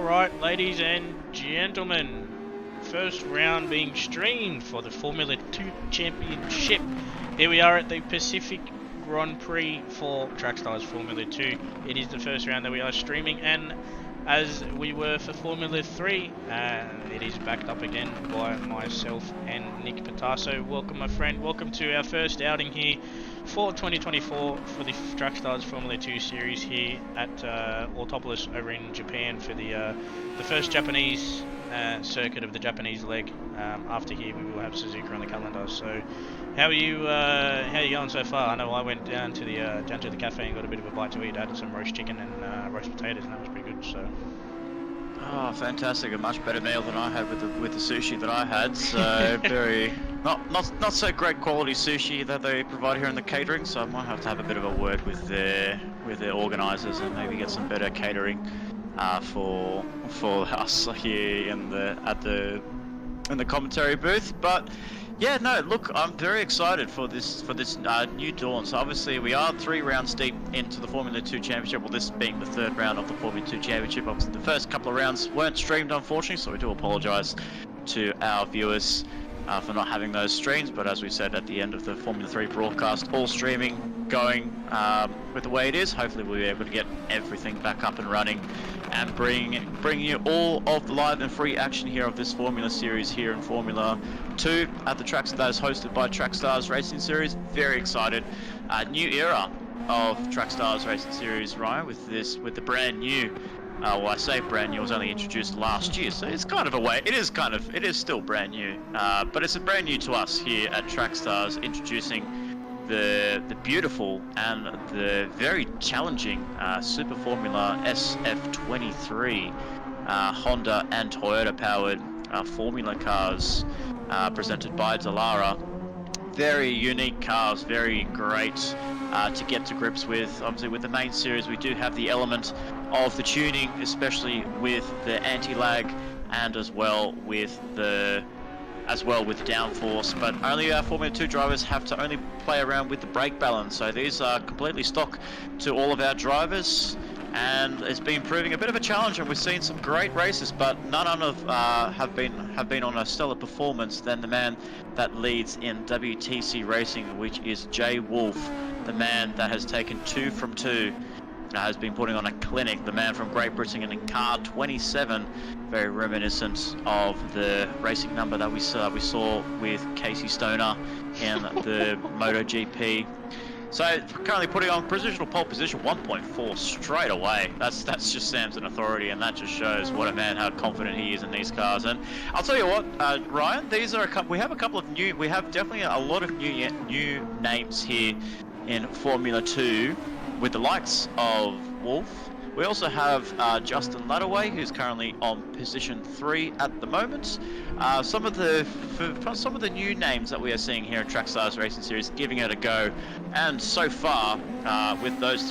Alright, ladies and gentlemen, first round being streamed for the Formula 2 Championship. Here we are at the Pacific Grand Prix for Trackstars Formula 2. It is the first round that we are streaming, and as we were for Formula 3, it is backed up again by myself and Nick Patasso. Welcome, my friend. Welcome to our first outing here for 2024 for the Trackstars Formula 2 series here at Autopolis over in Japan for the first Japanese circuit of the Japanese leg. After here, we will have Suzuka on the calendar. So, how are you going so far? I know I went down to the cafe and got a bit of a bite to eat. I had some roast chicken and roast potatoes, and that was pretty good. So. Oh, fantastic! A much better meal than I had with the sushi that I had. So very not so great quality sushi that they provide here in the catering. So I might have to have a bit of a word with their organisers and maybe get some better catering for us here in the commentary booth. But yeah, no, look, I'm very excited for this new dawn. So obviously we are 3 rounds deep into the Formula 2 Championship, well, this being the 3rd round of the Formula 2 Championship. Obviously the first couple of rounds weren't streamed, unfortunately, so we do apologise to our viewers for not having those streams. But as we said at the end of the Formula 3 broadcast, all streaming going with the way it is, hopefully we'll be able to get everything back up and running and bring you all of the live and free action here of this Formula Series here in Formula 2 at the tracks that is hosted by Trackstars Racing Series. Very excited. New era of Trackstars Racing Series, Ryan, with the brand new. Well, I say brand new, it was only introduced last year, so it's kind of a way. It is still brand new, but it's a brand new to us here at Trackstars, introducing the beautiful and the very challenging Super Formula SF23 Honda and Toyota powered Formula cars presented by Dallara. Very unique cars, very great to get to grips with. Obviously with the main series we do have the element of the tuning, especially with the anti-lag and as well with downforce, but only our Formula 2 drivers have to only play around with the brake balance. So these are completely stock to all of our drivers, and it's been proving a bit of a challenge, and we've seen some great races, but none of have been on a stellar performance than the man that leads in WTC racing, which is Jay Wolf, the man that has taken 2 from 2. Has been putting on a clinic, the man from Great Britain in car 27, very reminiscent of the racing number that we saw with Casey Stoner in the MotoGP. So currently putting on provisional pole position 1.4 straight away. That's just Sam's an authority, and that just shows what a man, how confident he is in these cars. And I'll tell you what, Ryan, these are we have definitely a lot of new names here in Formula 2. With the likes of Wolf, we also have Justin Ladaway, who's currently on position 3 at the moment. Some of the new names that we are seeing here at Trackstars Racing Series giving it a go, and so far with those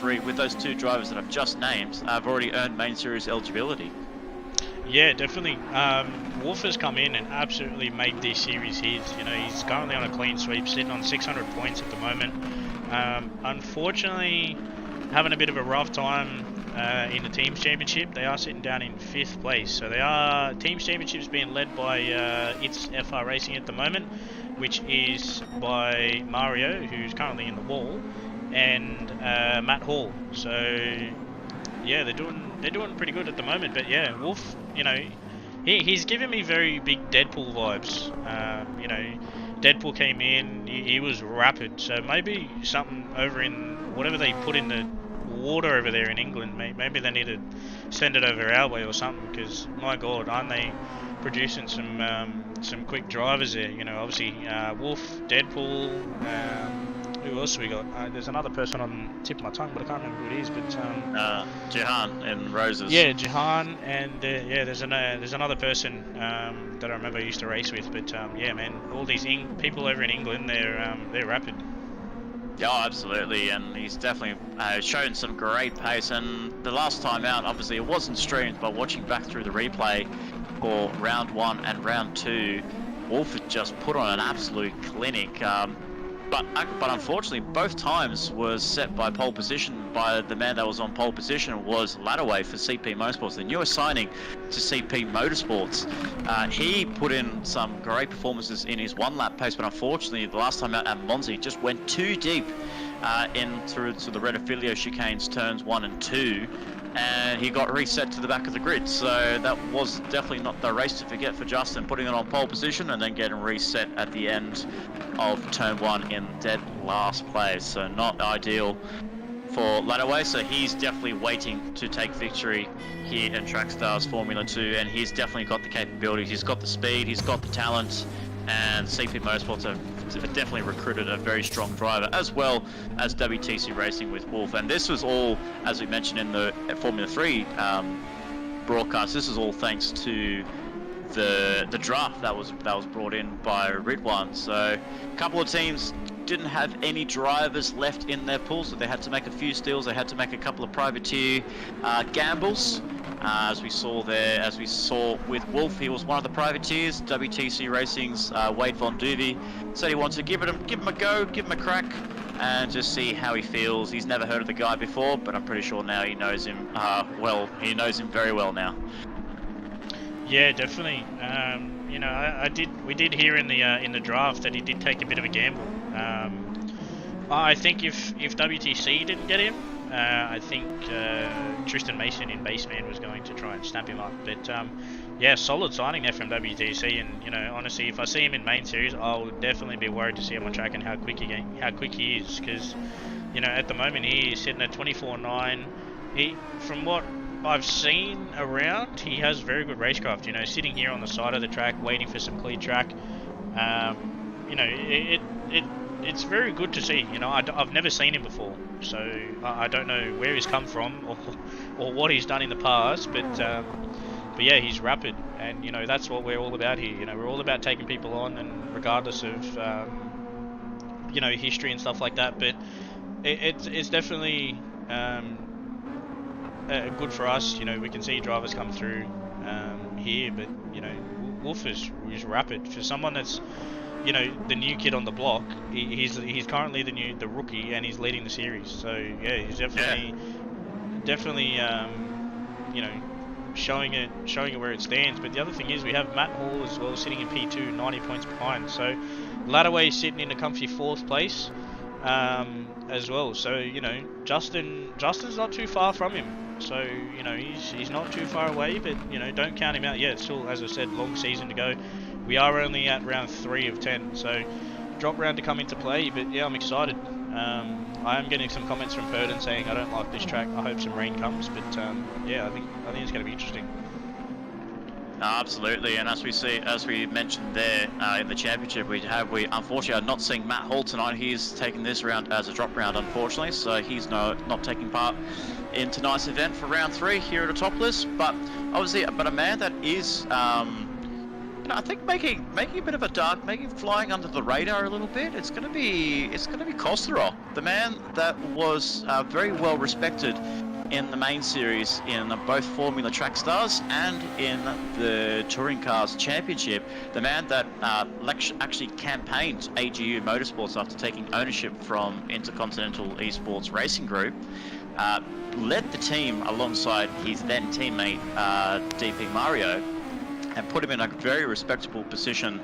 2 drivers that I've just named, have already earned main series eligibility. Yeah, definitely. Wolf has come in and absolutely made this series his. You know, he's currently on a clean sweep, sitting on 600 points at the moment. Unfortunately, having a bit of a rough time in the Teams Championship. They are sitting down in 5th place. So they are Teams Championships being led by It's FR Racing at the moment, which is by Mario, who's currently in the wall, and Matt Hall. So yeah, they're doing pretty good at the moment. But yeah, Wolf, you know, he's giving me very big Deadpool vibes. You know, Deadpool came in, he was rapid, so maybe something over in whatever they put in the water over there in England, maybe they need to send it over our way or something, because my god, aren't they producing some quick drivers there? You know, obviously Wolf, Deadpool, who else we got? There's another person on the tip of my tongue, but I can't remember who it is. But Jahan and Roses. Yeah, Jahan, and yeah, there's another person that I remember I used to race with. But yeah, man, all these people over in England, they're rapid. Yeah, absolutely, and he's definitely shown some great pace. And the last time out, obviously it wasn't streamed, but watching back through the replay for round 1 and round 2, Wolf had just put on an absolute clinic. but unfortunately, both times was set by pole position by the man that was on pole position was Ladaway for CP Motorsports, the newest signing to CP Motorsports. He put in some great performances in his one-lap pace, but unfortunately, the last time out at Monza, he just went too deep in through to the Red Affilio chicanes turns 1 and 2. And he got reset to the back of the grid, so that was definitely not the race to forget for Justin, putting it on pole position and then getting reset at the end of turn 1 in dead last place. So not ideal for Ladaway, so he's definitely waiting to take victory here in Trackstars Formula 2, and he's definitely got the capabilities, he's got the speed, he's got the talent, and CP Motorsports have definitely recruited a very strong driver, as well as WTC Racing with Wolf. And this was all, as we mentioned in the Formula 3 broadcast, this is all thanks to the draft that was brought in by Ridwan. So a couple of teams didn't have any drivers left in their pool, so they had to make a few steals, they had to make a couple of privateer gambles. As we saw with Wolf, he was one of the privateers. WTC Racing's Wade Von Duvey said he wanted to give him a go, give him a crack, and just see how he feels. He's never heard of the guy before, but I'm pretty sure now he knows him well. He knows him very well now. Yeah, definitely. You know, we did hear in the draft that he did take a bit of a gamble. I think if WTC didn't get him, I think Tristan Mason in Baseman was going to try and snap him up. But yeah, solid signing there from WTC. And you know, honestly, if I see him in main series, I'll definitely be worried to see him on track and how quick he is. Because you know, at the moment he's sitting at 24.9. From what I've seen around, he has very good racecraft. You know, sitting here on the side of the track, waiting for some clear track. You know, it's very good to see. You know, I've never seen him before, so I don't know where he's come from or what he's done in the past. But yeah, he's rapid, and you know that's what we're all about here. You know, we're all about taking people on, and regardless of you know, history and stuff like that. But it's definitely good for us. You know, we can see drivers come through here, but you know, Wolf is rapid for someone that's, you know, the new kid on the block. He's currently the rookie, and he's leading the series. So yeah, he's definitely you know, showing it where it stands. But the other thing is we have Matt Hall as well sitting in P2, 90 points behind. So Ladaway sitting in a comfy 4th place as well. So you know, Justin's not too far from him. So you know, he's not too far away. But you know, don't count him out yet. It's still, as I said, long season to go. We are only at round 3 of 10, so drop round to come into play. But yeah, I'm excited. I am getting some comments from Purden saying I don't like this track. I hope some rain comes. But yeah, I think it's going to be interesting. Absolutely, and as we mentioned there in the championship, we unfortunately are not seeing Matt Hall tonight. He's taking this round as a drop round, unfortunately, so he's not taking part in tonight's event for round 3 here at a topless. But obviously, a man that is, I think making a bit of a dark, flying under the radar a little bit. It's gonna be Kosterov, the man that was very well respected in the main series in both Formula Trackstars and in the Touring Cars Championship. The man that actually campaigned AGU Motorsports after taking ownership from Intercontinental Esports Racing Group, led the team alongside his then teammate DP Mario, and put him in a very respectable position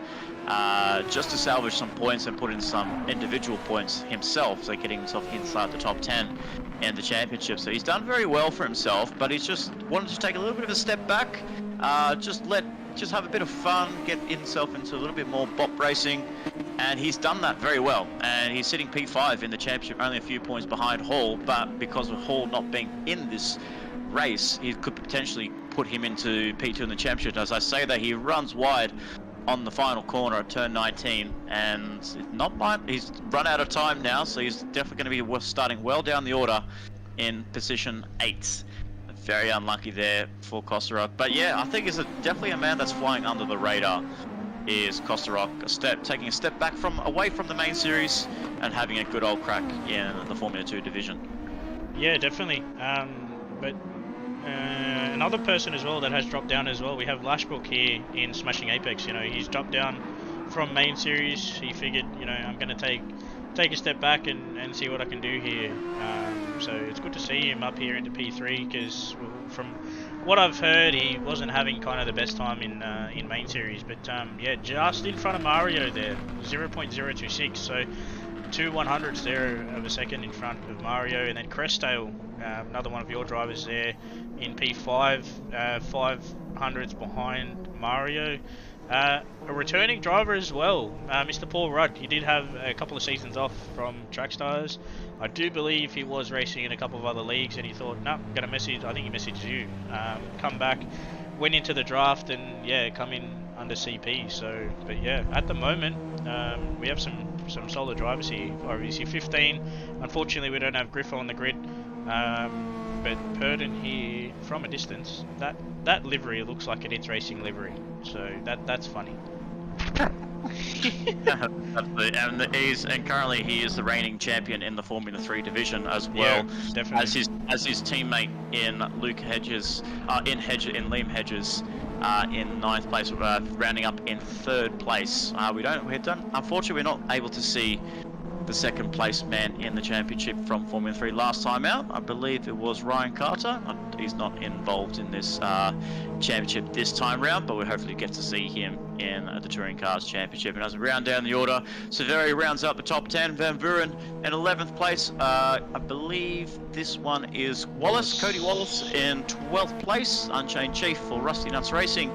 just to salvage some points and put in some individual points himself, so getting himself inside the top 10 in the championship. So he's done very well for himself, but he's just wanted to take a little bit of a step back, just have a bit of fun, get himself into a little bit more bop racing, and he's done that very well. And he's sitting P5 in the championship, only a few points behind Hall, but because of Hall not being in this race, he could potentially put him into P2 in the championship. As I say that, he runs wide on the final corner at turn 19, and he's run out of time now, so he's definitely going to be starting well down the order in position 8. Very unlucky there for Kosterov. But yeah, I think it's definitely a man that's flying under the radar is Kosterov, taking a step back away from the main series and having a good old crack in the Formula 2 division. Yeah, definitely. But another person as well that has dropped down as well, we have Lashbrook here in Smashing Apex. You know, he's dropped down from main series. He figured, you know, I'm going to take take a step back and see what I can do here. So it's good to see him up here into P3 because from what I've heard, he wasn't having kind of the best time in main series. But yeah, just in front of Mario there, 0.026. So 2/100ths there of a second in front of Mario, and then Crestale, another one of your drivers there in P5, 500ths behind Mario. A returning driver as well, Mr. Paul Rudd. He did have a couple of seasons off from Trackstars. I do believe he was racing in a couple of other leagues, and he thought, no, gonna message. I think he messaged you. Come back, went into the draft, and yeah, come in under CP. So, but yeah, at the moment, we have some solid drivers here. Obviously, 15. Unfortunately, we don't have Griffo on the grid. But Purdon here from a distance, that livery looks like an It's Racing livery, so that's funny. and currently he is the reigning champion in the Formula 3 division as well. Yeah, definitely. As his teammate in Luke Hedges, in Liam Hedges, in 9th place, rounding up in 3rd place. Unfortunately, we're not able to see the 2nd place man in the championship from Formula 3 last time out. I believe it was Ryan Carter. He's not involved in this championship this time round, but we'll hopefully get to see him in the Touring Cars Championship. And as we round down the order, Severi rounds up the top 10. Van Vuren in 11th place. I believe this one is Cody Wallace in 12th place. Unchained Chief for Rusty Nuts Racing.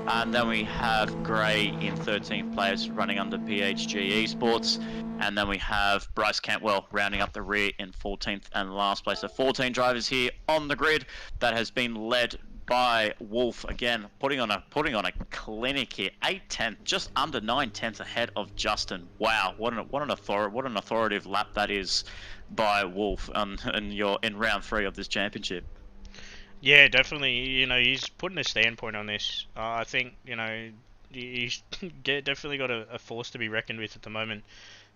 And then we have Gray in 13th place, running under PHG Esports. And then we have Bryce Cantwell rounding up the rear in 14th and last place. So 14 drivers here on the grid. That has been led by Wolf again, putting on a clinic here. 8/10, just under 9/10 ahead of Justin. Wow, what an authoritative lap that is by Wolf in round 3 of this championship. Yeah, definitely. You know, he's putting a standpoint on this. I think, you know, he's definitely got a force to be reckoned with at the moment.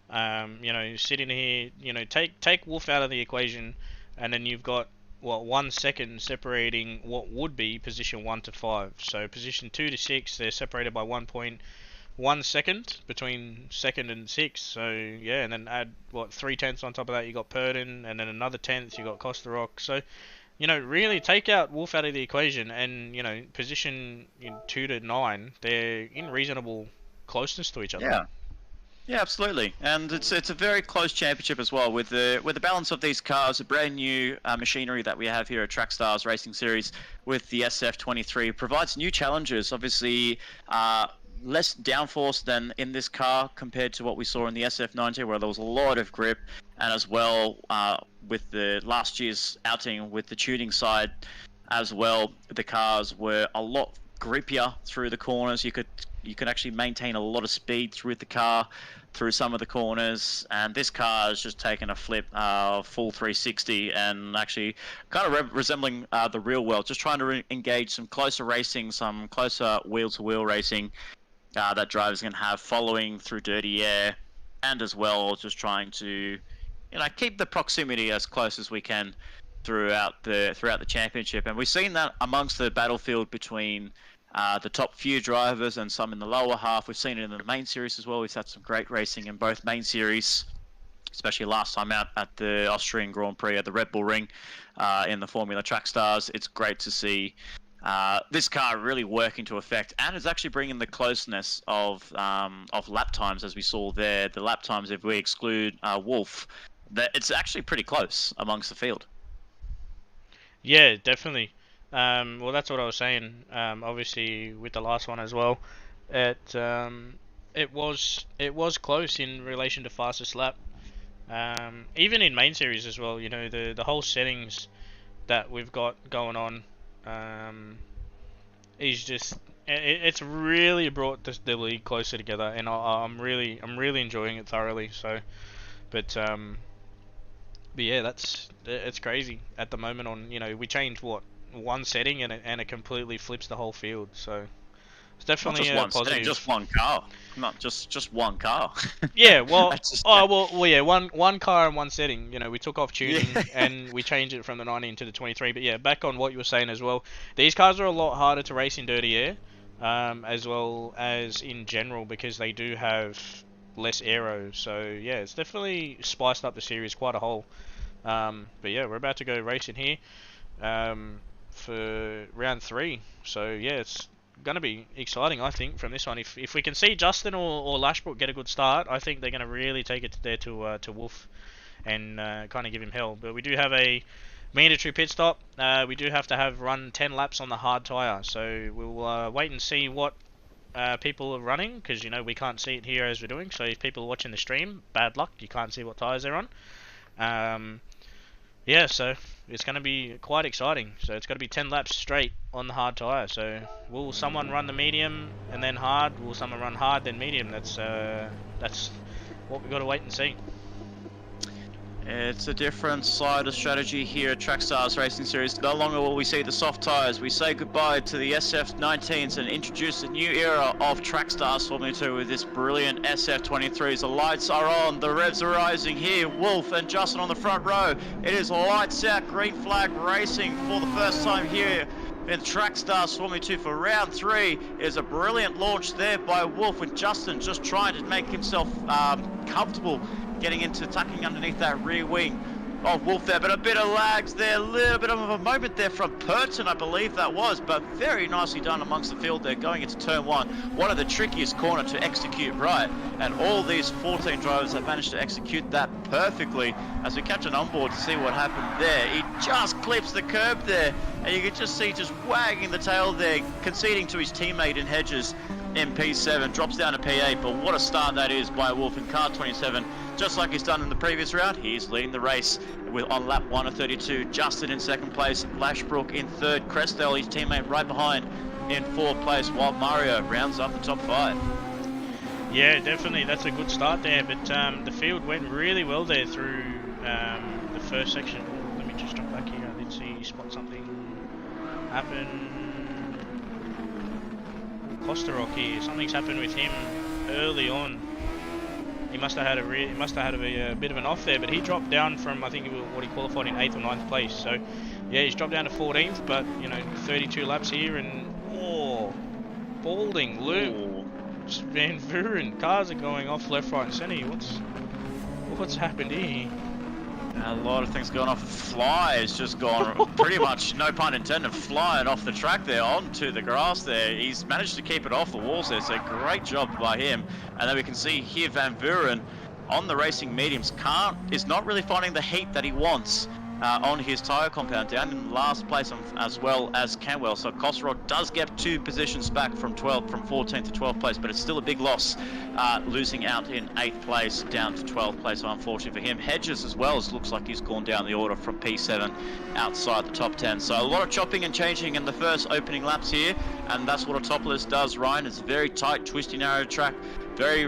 You know, sitting here, you know, take Wolf out of the equation, and then you've got 1 second separating what would be position 1 to 5. So position 2 to 6, they're separated by 1.1 second between 2nd and 6th. So yeah, and then add 3/10 on top of that. You got Purdon, and then another 10th. You got Costa Rock. So, you know, really take out Wolf out of the equation, and you know, position 2 to 9, they're in reasonable closeness to each other. Yeah. Yeah, absolutely, and it's a very close championship as well with the balance of these cars, a brand new machinery that we have here at Trackstars Racing Series with the SF23 provides new challenges. Obviously, less downforce than in this car compared to what we saw in the SF90, where there was a lot of grip, and as well with the last year's outing with the tuning side as well, the cars were a lot grippier through the corners. You can actually maintain a lot of speed through the car, through some of the corners, and this car has just taken a flip, full 360, and actually kind of resembling the real world, just trying to engage some closer racing, some closer wheel-to-wheel racing that drivers can have following through dirty air, and as well just trying to, you know, keep the proximity as close as we can throughout the championship. And we've seen that amongst the battlefield between the top few drivers and some in the lower half. We've seen it in the main series as well. We've had some great racing in both main series, especially last time out at the Austrian Grand Prix at the Red Bull Ring in the Formula Trackstars. It's great to see this car really work into effect, and it's actually bringing the closeness of lap times, as we saw there. The lap times, if we exclude Wolf, that it's actually pretty close amongst the field. Yeah, definitely. Well, that's what I was saying. Obviously, with the last one as well, it was close in relation to fastest lap. Even in main series as well. You know, the whole settings that we've got going on is just it's really brought the league closer together, and I'm really enjoying it thoroughly. So, but yeah, it's crazy at the moment. On, you know, we changed one setting, and it completely flips the whole field. So it's definitely a positive. Setting, just one car, not just one car. Yeah, well, yeah, one car and one setting. You know, we took off tuning and we changed it from the 19 to the 23. But yeah, back on what you were saying as well. These cars are a lot harder to race in dirty air, as well as in general, because they do have less aero. So yeah, it's definitely spiced up the series quite a whole. But yeah, we're about to go racing here for round 3. So yeah, it's gonna be exciting, I think, from this one. If we can see Justin or Lashbrook get a good start, I think they're gonna really take it there to Wolf and kind of give him hell. But we do have a mandatory pit stop. We do have to have run 10 laps on the hard tyre. So we'll wait and see what people are running, because you know we can't see it here as we're doing. So if people are watching the stream, bad luck, you can't see what tyres they're on. Yeah, so it's going to be quite exciting. So it's got to be 10 laps straight on the hard tyre. So will someone run the medium and then hard? Will someone run hard then medium? That's what we've got to wait and see. It's a different side of strategy here at Trackstars Racing Series. No longer will we see the soft tyres. We say goodbye to the SF19s and introduce a new era of Trackstars Formula 2 with this brilliant SF23s. The lights are on, the revs are rising here. Wolf and Justin on the front row. It is lights out, green flag racing for the first time here in Trackstars Formula 2 for round 3. It is a brilliant launch there by Wolf, with Justin just trying to make himself comfortable getting into tucking underneath that rear wing of Wolf there, but a bit of lags there, a little bit of a moment there from Purton, I believe that was, but very nicely done amongst the field there going into turn 1. One of the trickiest corner to execute right, and all these 14 drivers have managed to execute that perfectly. As we catch an onboard to see what happened there, he just clips the curb there, and you can just see just wagging the tail there, conceding to his teammate in Hedges in P7, drops down to P8, but what a start that is by Wolf in car 27. Just like he's done in the previous round, he's leading the race with on lap 1 of 32. Justin in second place, Lashbrook in third, Crestel, his teammate, right behind in fourth place, while Mario rounds up the top 5. Yeah, definitely, that's a good start there, but the field went really well there through the first section. Let me just jump back here, I did see spot something happen. Kosterok here, something's happened with him early on. He must have had a bit of an off there, but he dropped down from, I think what he qualified in 8th or 9th place. So yeah, he's dropped down to 14th, but you know, 32 laps here, and balding loop. Van Vuren, cars are going off left, right, and centre. What's happened here? A lot of things going off. Fly has just gone pretty much, no pun intended, flying off the track there onto the grass there. He's managed to keep it off the walls there, so great job by him. And then we can see here Van Vuren on the racing mediums is not really finding the heat that he wants on his tyre compound, down in last place as well as Canwell. So Kosterok does get 2 positions back from 14th to 12th place, but it's still a big loss, losing out in 8th place down to 12th place, unfortunately for him. Hedges as well, it looks like he's gone down the order from P7 outside the top 10. So a lot of chopping and changing in the first opening laps here, and that's what a top list does, Ryan. It's a very tight, twisty, narrow track, very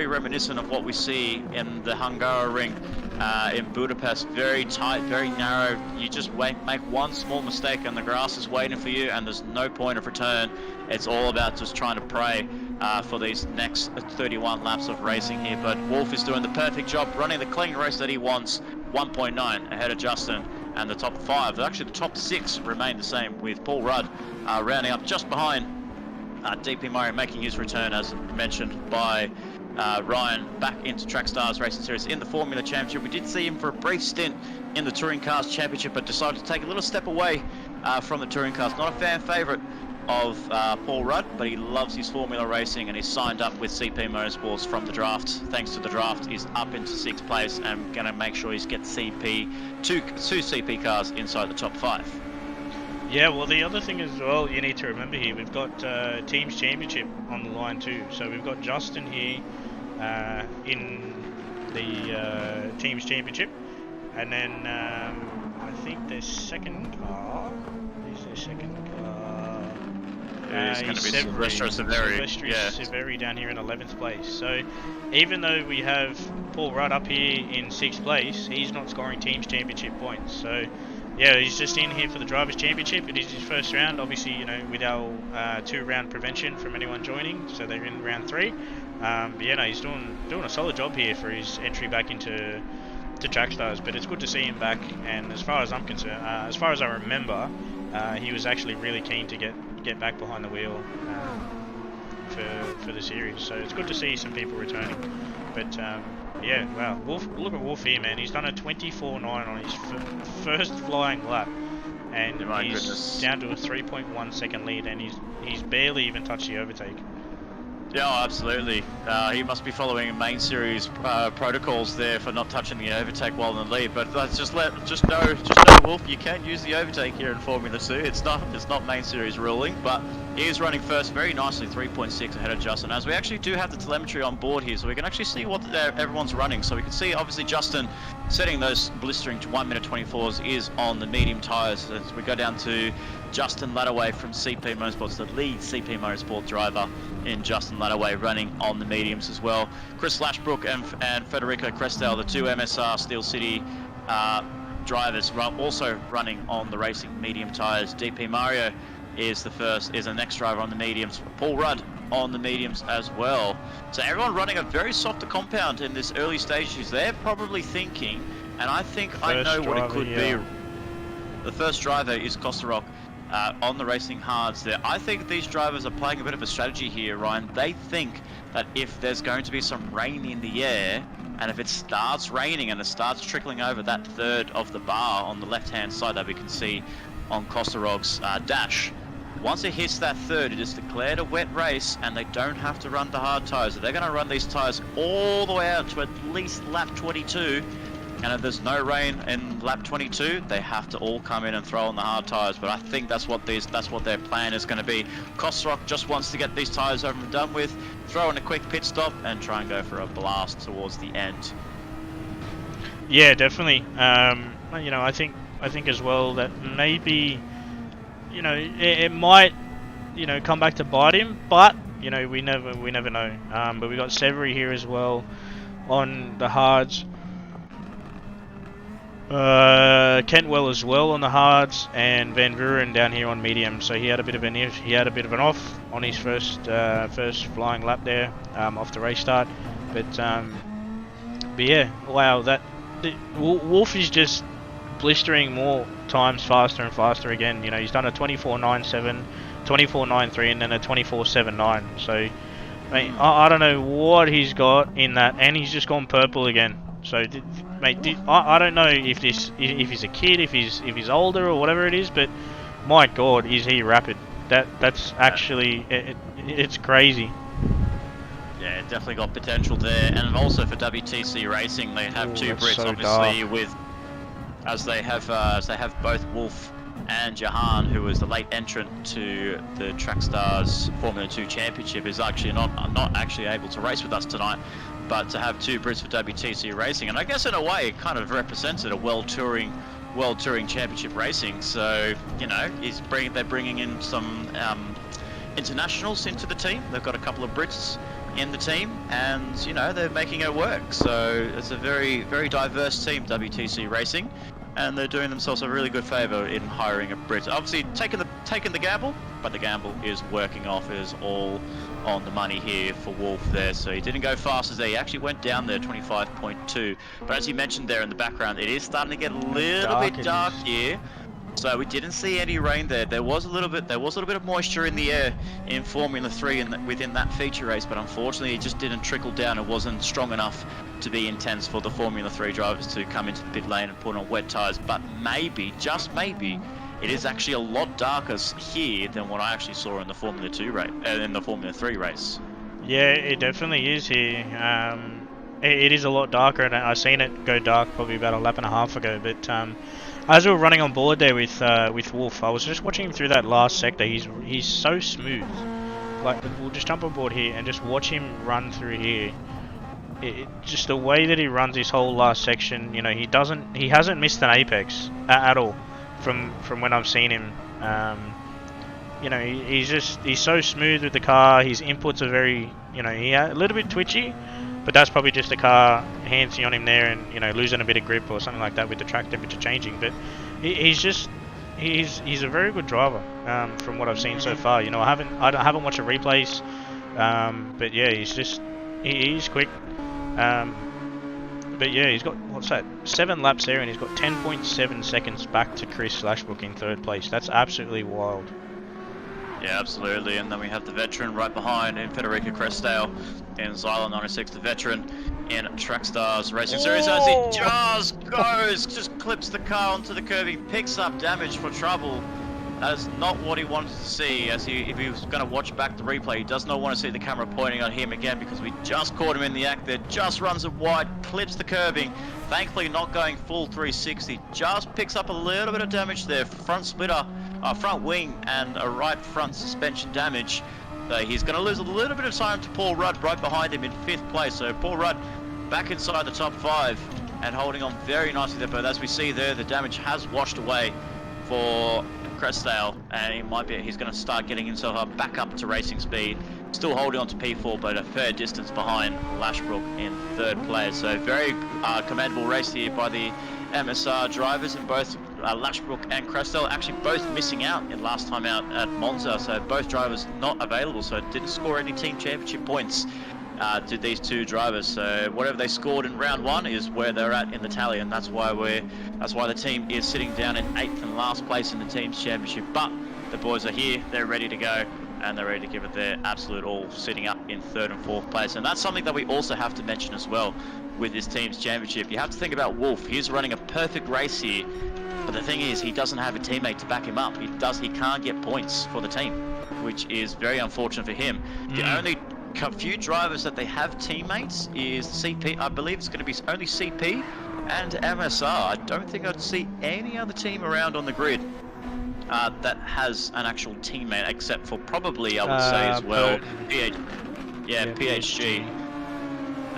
reminiscent of what we see in the Hungaroring in Budapest. Very tight, very narrow. You just make one small mistake and the grass is waiting for you, and there's no point of return. It's all about just trying to pray for these next 31 laps of racing here. But Wolf is doing the perfect job, running the clean race that he wants. 1.9 ahead of Justin, and the top 5, actually the top 6 remain the same, with Paul Rudd rounding up just behind DP Murray, making his return, as mentioned by Ryan, back into Trackstars Racing Series in the Formula Championship. We did see him for a brief stint in the Touring Cars Championship, but decided to take a little step away from the Touring Cars. Not a fan favourite of Paul Rudd, but he loves his Formula racing, and he's signed up with CP Motorsports from the draft. Thanks to the draft, he's up into 6th place and going to make sure he gets two CP cars inside the top 5. Yeah, well, the other thing as well you need to remember here, we've got Teams Championship on the line too. So we've got Justin here in the Teams Championship, and then I think their second car is their second car. It's going to be Silvestri Severi. Yeah. Severi down here in 11th place. So even though we have Paul Rudd up here in 6th place, he's not scoring Teams Championship points. So yeah, he's just in here for the Drivers' Championship. It is his first round, obviously, you know, with our 2-round prevention from anyone joining, so they're in round 3. But yeah, no, he's doing a solid job here for his entry back into Trackstars. But it's good to see him back. And as far as I'm concerned, as far as I remember, he was actually really keen to get back behind the wheel for the series. So it's good to see some people returning. But yeah, wow, Wolf, look at Wolf here, man. He's done a 24.9 on his first flying lap, and he's down to a 3.1 second lead, and he's barely even touched the overtake. Yeah, absolutely. He must be following main series protocols there for not touching the overtake while in the lead. But let's just know, Wolf, you can't use the overtake here in Formula 2. It's not main series ruling, but he is running first very nicely, 3.6 ahead of Justin. As we actually do have the telemetry on board here, so we can actually see what everyone's running. So we can see obviously Justin setting those blistering to 1 minute 24s is on the medium tyres. As we go down to Justin Ladaway from CP Motorsports, the lead CP Motorsport driver in Justin Ladaway, running on the mediums as well. Chris Lashbrook and Federico Crestel, the two MSR Steel City drivers, also running on the racing medium tyres. DP Mario is the next driver on the mediums. Paul Rudd on the mediums as well. So everyone running a very softer compound in this early stages. They're probably thinking, and I think I know what it could be. The first driver is Costa Rock. On the racing hards there. I think these drivers are playing a bit of a strategy here, Ryan. They think that if there's going to be some rain in the air, and if it starts raining and it starts trickling over that third of the bar on the left-hand side that we can see on Costa Rock's dash, once it hits that third, it is declared a wet race, and they don't have to run the hard tyres. So they're going to run these tyres all the way out to at least lap 22. And if there's no rain in lap 22, they have to all come in and throw on the hard tyres. But I think that's what their plan is going to be. Kosrock just wants to get these tyres over and done with, throw in a quick pit stop, and try and go for a blast towards the end. Yeah, definitely. You know, I think as well that maybe, you know, it might, you know, come back to bite him. But you know, we never know. But we got Severy here as well on the hards. Kentwell as well on the hards, and Van Vuren down here on medium. So he had a bit of an off on his first flying lap there off the race start. But yeah, wow, Wolf is just blistering more times faster and faster again. You know, he's done a 24.97, 24.93, and then a 24.79. So mate, I don't know what he's got in that, and he's just gone purple again. So, mate, I don't know if he's a kid, if he's older or whatever it is, but my God, is he rapid? That's actually it's crazy. Yeah, definitely got potential there, and also for WTC Racing, they have two Brits, so obviously dark. as they have both Wolf and Jahan, who was the late entrant to the Trackstars Formula 2 Championship, is actually not actually able to race with us tonight. But to have two Brits for WTC Racing, and I guess in a way it kind of represented a world touring championship racing. So you know, they're bringing in some internationals into the team. They've got a couple of Brits in the team, and you know, they're making it work. So it's a very, very diverse team, WTC Racing, and they're doing themselves a really good favour in hiring a Brit. Obviously taking the gamble, but the gamble is working off. It is all on the money here for Wolf there. So he didn't go fast as he actually went down there, 25.2. But as you mentioned there in the background, it is starting to get a little bit dark here. So we didn't see any rain there. There was a little bit of moisture in the air in Formula 3 and within that feature race, but unfortunately it just didn't trickle down. It wasn't strong enough to be intense for the Formula 3 drivers to come into the pit lane and put on wet tyres. But maybe, just maybe, it is actually a lot darker here than what I actually saw in the Formula 2 race, in the Formula 3 race. Yeah, it definitely is here. It is a lot darker, and I've seen it go dark probably about a lap and a half ago. But as we were running on board there with Wolf, I was just watching him through that last sector. He's so smooth. Like, we'll just jump on board here and just watch him run through here. Just the way that he runs this whole last section, you know, he hasn't missed an apex at all from when I've seen him. You know, he's so smooth with the car. His inputs are very, you know, a little bit twitchy, but that's probably just the car handsy on him there, and you know, losing a bit of grip or something like that with the track temperature changing. But he's a very good driver from what I've seen so far. You know, I haven't watched the replays, but yeah, he's quick. But yeah, he's got, what's that, 7 laps there, and he's got 10.7 seconds back to Chris Lashbrook in third place. That's absolutely wild. Yeah, absolutely. And then we have the veteran right behind in Federica Crestdale in Xylon 96, the veteran in Trackstars Racing Series as he just clips the car onto the curbing, picks up damage for trouble. That is not what he wanted to see. If he was going to watch back the replay, he does not want to see the camera pointing on him again because we just caught him in the act there. Just runs it wide, clips the curbing. Thankfully, not going full 360. Just picks up a little bit of damage there. Front splitter, front wing, and a right front suspension damage. So he's going to lose a little bit of time to Paul Rudd right behind him in 5th place. So Paul Rudd back inside the top 5 and holding on very nicely there. But as we see there, the damage has washed away for Crestdale, and he's going to start getting himself back up to racing speed. Still holding on to P4, but a fair distance behind Lashbrook in 3rd place. So very commendable race here by the MSR drivers, and both Lashbrook and Crestdale actually both missing out in last time out at Monza. So both drivers not available, so didn't score any team championship points to these 2 drivers. So whatever they scored in round 1 is where they're at in the tally, and that's why the team is sitting down in 8th and last place in the team's championship. But the boys are here, they're ready to go, and they're ready to give it their absolute all, sitting up in 3rd and 4th place. And that's something that we also have to mention as well with this team's championship. You have to think about Wolf. He's running a perfect race here, but the thing is, he doesn't have a teammate to back him up. He can't get points for the team, which is very unfortunate for him. The only few drivers that they have teammates is CP. I believe it's going to be only CP and MSR. I don't think I'd see any other team around on the grid that has an actual teammate, except for probably, I would say as well, PHG.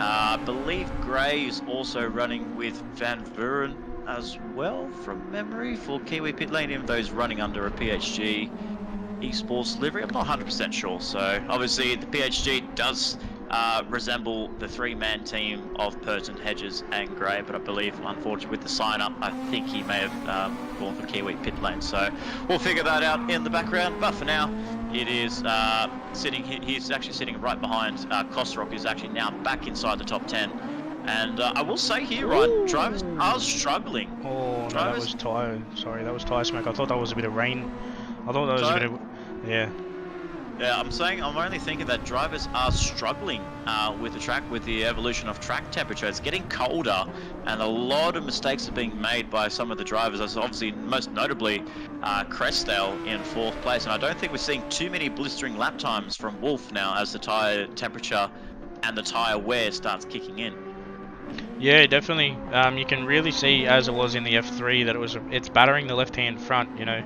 I believe Gray is also running with Van Vuren as well, from memory, for Kiwi Pit Lane, even though he's running under a PHG esports livery. I'm not 100% sure. So obviously the PHG does resemble the 3-man team of Burton, Hedges and Gray, but I believe, unfortunately, with the sign up, I think he may have gone for Kiwi Pit Lane. So we'll figure that out in the background, but for now it is he's actually sitting right behind Kosrock, who's actually now back inside the top 10. And I will say here, Ryan, drivers are struggling. Oh, no, that was tyre. Sorry, that was tyre smoke. I thought that was a bit of rain. I thought that was a bit of... Yeah. Yeah, I'm only thinking that drivers are struggling with the track, with the evolution of track temperature. It's getting colder, and a lot of mistakes are being made by some of the drivers. That's obviously most notably Crestdale in 4th place. And I don't think we're seeing too many blistering lap times from Wolf now as the tyre temperature and the tyre wear starts kicking in. Yeah, definitely. You can really see, as it was in the F3, that it's battering the left-hand front, you know.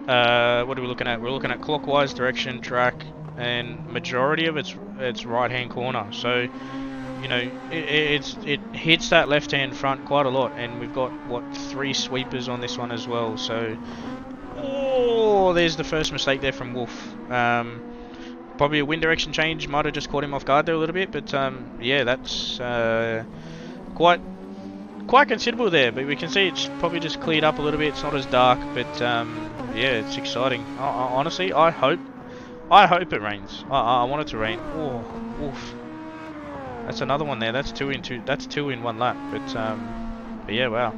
What are we looking at? We're looking at clockwise direction track, and majority of it's right-hand corner. So, you know, it hits that left-hand front quite a lot, and we've got, what, 3 sweepers on this one as well. So, oh, there's the first mistake there from Wolf. Probably a wind direction change might have just caught him off guard there a little bit, but yeah, that's quite considerable there. But we can see it's probably just cleared up a little bit. It's not as dark, but yeah, it's exciting. Honestly, I hope it rains. I want it to rain. Oh, oof. That's another one there. That's 2 in 2. That's 2 in 1 lap. But yeah, wow.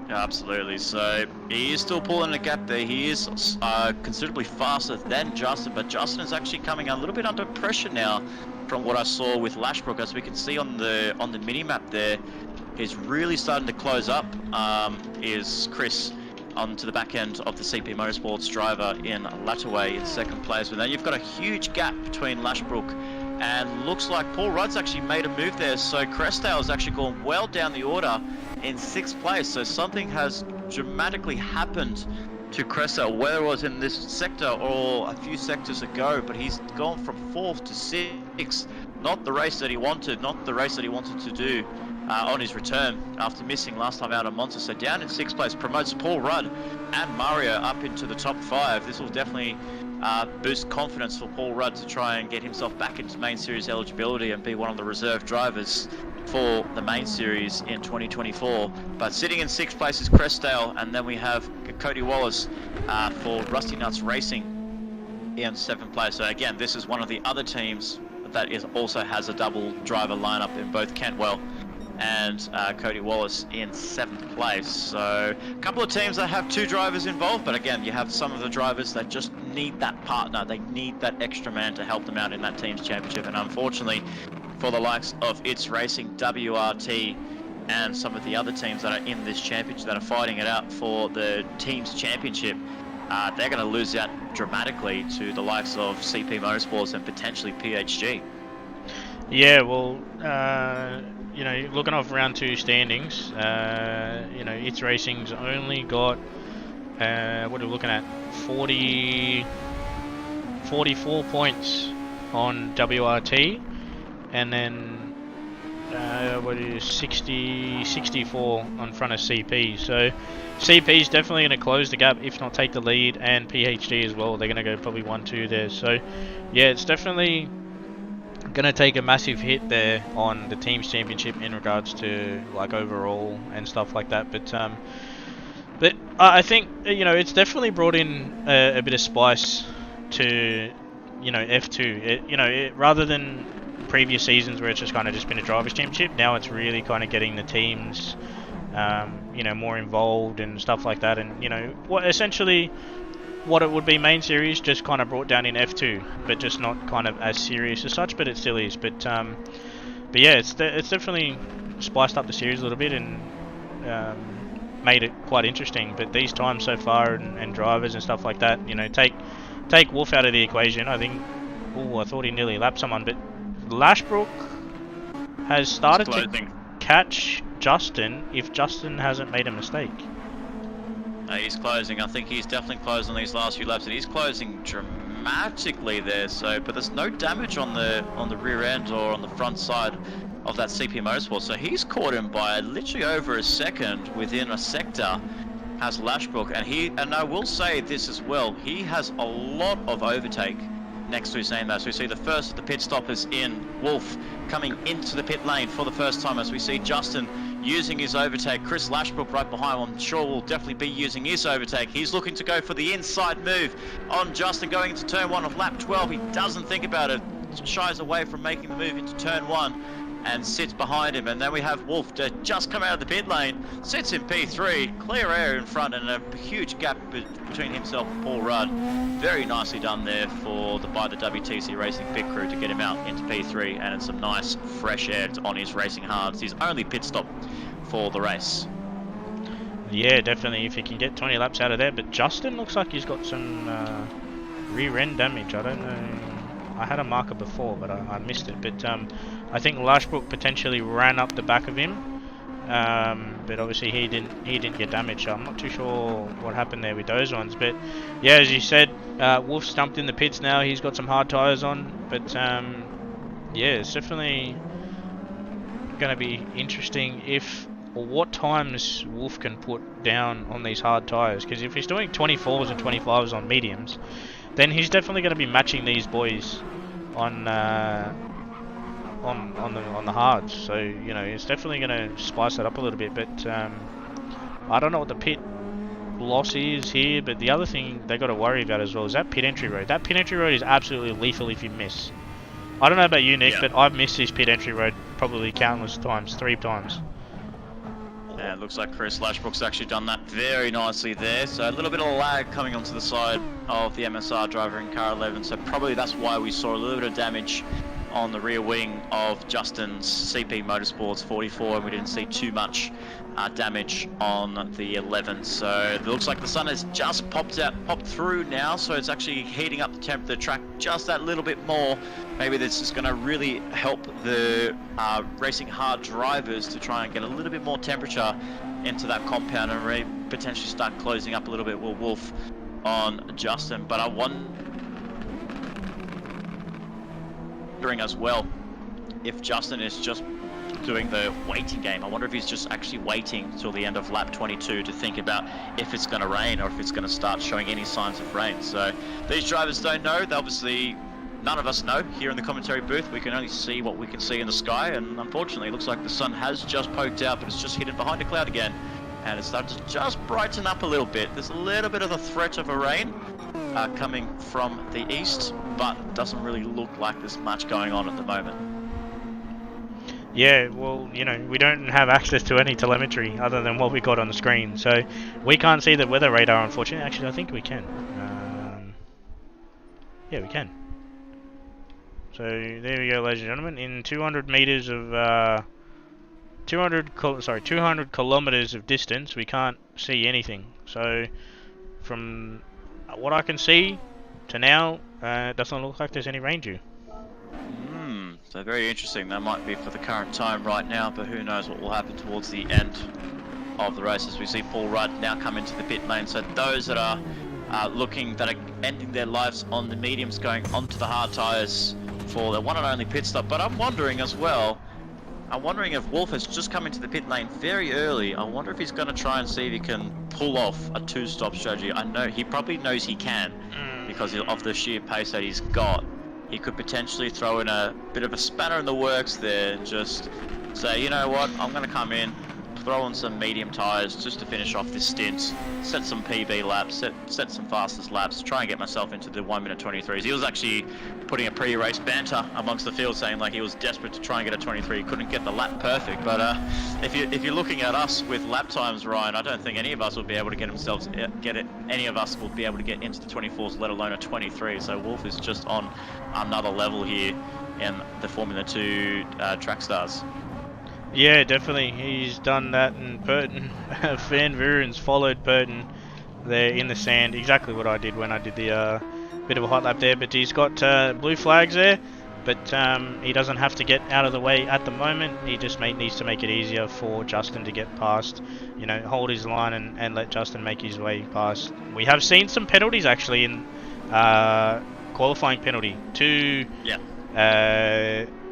Yeah, absolutely. So he is still pulling a gap there. He is considerably faster than Justin, but Justin is actually coming a little bit under pressure now from what I saw with Lashbrook. As we can see on the mini map there, he's really starting to close up. Is Chris onto the back end of the CP Motorsports driver in Lataway in 2nd place. But then you've got a huge gap between Lashbrook and looks like Paul Rudd's actually made a move there. So Crestdale's actually gone well down the order in 6th place. So something has dramatically happened to Crestdale, whether it was in this sector or a few sectors ago, but he's gone from 4th to 6th. Not the race that he wanted, not the race that he wanted to do on his return after missing last time out on Monza. So down in 6th place promotes Paul Rudd and Mario up into the top 5. This will definitely boost confidence for Paul Rudd to try and get himself back into main series eligibility and be one of the reserve drivers for the main series in 2024. But sitting in 6th place is Crestdale, and then we have Cody Wallace for Rusty Nuts Racing in 7th place. So again, this is one of the other teams that also has a double driver lineup in both Kentwell and Cody Wallace in 7th place. So a couple of teams that have 2 drivers involved, but again, you have some of the drivers that just need that partner. They need that extra man to help them out in that team's championship, and unfortunately for the likes of It's Racing, WRT, and some of the other teams that are in this championship that are fighting it out for the team's championship, they're going to lose out dramatically to the likes of CP Motorsports and potentially PHG. Yeah, well, you know, looking off round 2 standings, you know, It's Racing's only got, what are we looking at, 44 points on WRT, and then what is 64 on front of CP. So CP is definitely going to close the gap, if not take the lead, and PHD as well. They're going to go probably 1-2 there. So yeah, it's definitely going to take a massive hit there on the team's championship in regards to like overall and stuff like that. But I think, you know, it's definitely brought in a bit of spice to, you know, F2. Rather than previous seasons where it's just kind of been a drivers' championship, now it's really kind of getting the teams, you know, more involved and stuff like that. And you know, what it would be main series just kind of brought down in F2, but just not kind of as serious as such. But it still is. But yeah, it's definitely spiced up the series a little bit and made it quite interesting. But these times so far and drivers and stuff like that, you know, take Wolf out of the equation. I think, I thought he nearly lapped someone, but Lashbrook has started to catch Justin if Justin hasn't made a mistake. He's closing. I think he's definitely closed on these last few laps, and he's closing dramatically there. So, but there's no damage on the rear end or on the front side of that CP Motorsport. So he's caught him by literally over a second within a sector. Has Lashbrook, and I will say this as well. He has a lot of overtake next to his name there. So we see the first of the pit stoppers in, Wolf coming into the pit lane for the first time, as we see Justin using his overtake. Chris Lashbrook right behind him, I'm sure will definitely be using his overtake. He's looking to go for the inside move on Justin going into turn 1 of lap 12. He doesn't think about it, shies away from making the move into turn 1 and sits behind him. And then we have Wolf to just come out of the pit lane, sits in P3, clear air in front, and a huge gap between himself and Paul Rudd. Very nicely done there by the WTC Racing pit crew to get him out into P3, and it's some nice fresh air on his racing hards. His only pit stop for the race. Yeah, definitely, if he can get 20 laps out of there. But Justin looks like he's got some rear end damage. I don't know. I had a marker before, but I missed it. But I think Lashbrook potentially ran up the back of him, but obviously he didn't get damaged. So I'm not too sure what happened there with those ones. But yeah, as you said, Wolf stumped in the pits now. He's got some hard tyres on, but yeah, it's definitely going to be interesting what times Wolf can put down on these hard tyres. Because if he's doing 24s and 25s on mediums, then he's definitely going to be matching these boys on the hards. So you know, it's definitely going to spice it up a little bit. But I don't know what the pit loss is here. But the other thing they got to worry about as well is that pit entry road. That pit entry road is absolutely lethal if you miss. I don't know about you, Nick, but I've missed this pit entry road probably countless times, 3 times. Yeah, it looks like Chris Lashbrook's actually done that very nicely there. So a little bit of lag coming onto the side of the MSR driver in car 11. So probably that's why we saw a little bit of damage on the rear wing of Justin's CP Motorsports 44, and we didn't see too much damage on the 11. So it looks like the sun has just popped through now, so it's actually heating up the track just that little bit more. Maybe this is going to really help the racing hard drivers to try and get a little bit more temperature into that compound and potentially start closing up a little bit with Wolf on Justin. But I wondering as well if Justin is just doing the waiting game. I wonder if he's just actually waiting till the end of lap 22 to think about if it's going to rain or if it's going to start showing any signs of rain. So these drivers don't know. They obviously, none of us know here in the commentary booth. We can only see what we can see in the sky, and unfortunately it looks like the sun has just poked out, but it's just hidden behind a cloud again, and it's starting to just brighten up a little bit. There's a little bit of a threat of a rain coming from the east, but it doesn't really look like there's much going on at the moment. Yeah, well, we don't have access to any telemetry other than what we got on the screen, so we can't see the weather radar, unfortunately. Actually, I think we can. Yeah, we can. So there we go, ladies and gentlemen. In 200 meters of 200 kilometers of distance, we can't see anything. So from what I can see to now, it doesn't look like there's any rain due. So very interesting. That might be for the current time right now, but who knows what will happen towards the end of the race as we see Paul Rudd now come into the pit lane. So those that are that are ending their lives on the mediums going onto the hard tyres for their one and only pit stop. But I'm wondering as well, if Wolf has just come into the pit lane very early. I wonder if he's going to try and see if he can pull off a two-stop strategy. I know he probably knows he can because of the sheer pace that he's got. He could potentially throw in a bit of a spanner in the works there and just say, you know what, I'm going to come in, throw on some medium tyres just to finish off this stint, set some PB laps, set some fastest laps, try and get myself into the 1 minute 23s. He was actually putting a pre-race banter amongst the field saying like he was desperate to try and get a 23, he couldn't get the lap perfect. But if you're looking at us with lap times, Ryan, I don't think any of us will be able to get any of us will be able to get into the 24s, let alone a 23. So Wolf is just on another level here in the Formula 2 track stars. Yeah, definitely. He's done that, and Burton, Van Vuren's followed Burton there in the sand. Exactly what I did when I did the bit of a hot lap there. But he's got blue flags there, but he doesn't have to get out of the way at the moment. He just needs to make it easier for Justin to get past, hold his line and let Justin make his way past. We have seen some penalties actually in qualifying penalty to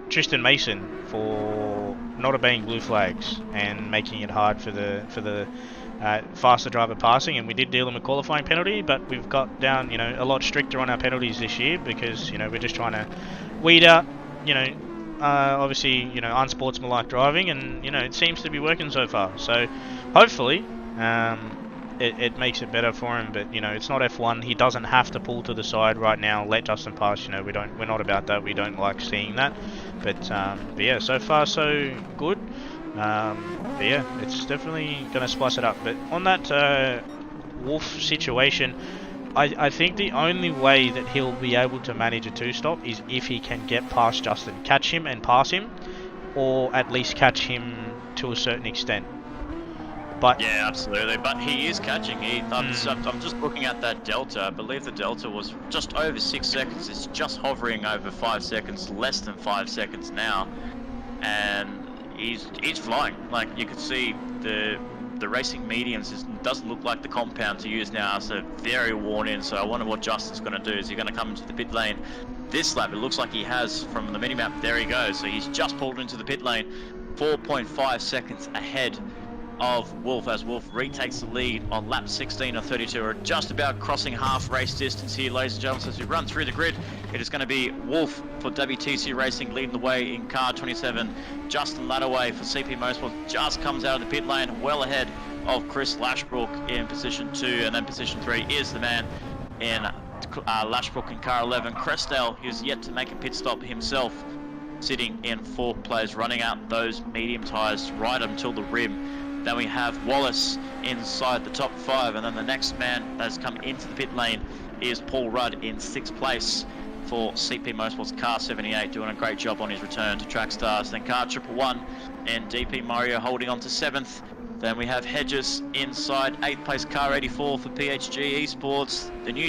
Tristan Mason for not obeying blue flags and making it hard for the faster driver passing, and we did deal him a qualifying penalty, but we've got down a lot stricter on our penalties this year because we're just trying to weed out obviously unsportsmanlike driving, and it seems to be working so far. So hopefully it makes it better for him, but it's not F1. He doesn't have to pull to the side right now, let Justin pass. We're not about that. We don't like seeing that. But yeah, so far so good. But yeah, it's definitely gonna spice it up. But on that Wolf situation, I think the only way that he'll be able to manage a two-stop is if he can get past Justin, catch him and pass him, or at least catch him to a certain extent. But yeah, absolutely. But he is catching. I'm just looking at that delta. I believe the delta was just over 6 seconds. It's just hovering over 5 seconds, less than 5 seconds now, and he's flying. Like you could see the racing mediums doesn't look like the compound to use now. So very worn in. So I wonder what Justin's going to do. Is he going to come into the pit lane this lap? It looks like he has from the minimap. There he goes. So he's just pulled into the pit lane, 4.5 seconds ahead of Wolf as Wolf retakes the lead on lap 16 of 32. We're just about crossing half race distance here, ladies and gentlemen. So as we run through the grid, it is going to be Wolf for WTC Racing leading the way in car 27. Justin Ladaway for CP Motorsport just comes out of the pit lane, well ahead of Chris Lashbrook in position 2, and then position 3 is the man in Lashbrook in car 11. Cresdale, who's yet to make a pit stop himself, sitting in 4th place, running out those medium tyres right until the rim. Then we have Wallace inside the top 5, and then the next man that's come into the pit lane is Paul Rudd in 6th place for CP Motorsports car 78, doing a great job on his return to track stars. Then car 111 and DP Mario holding on to 7th. Then we have Hedges inside 8th place car 84 for PHG Esports. The new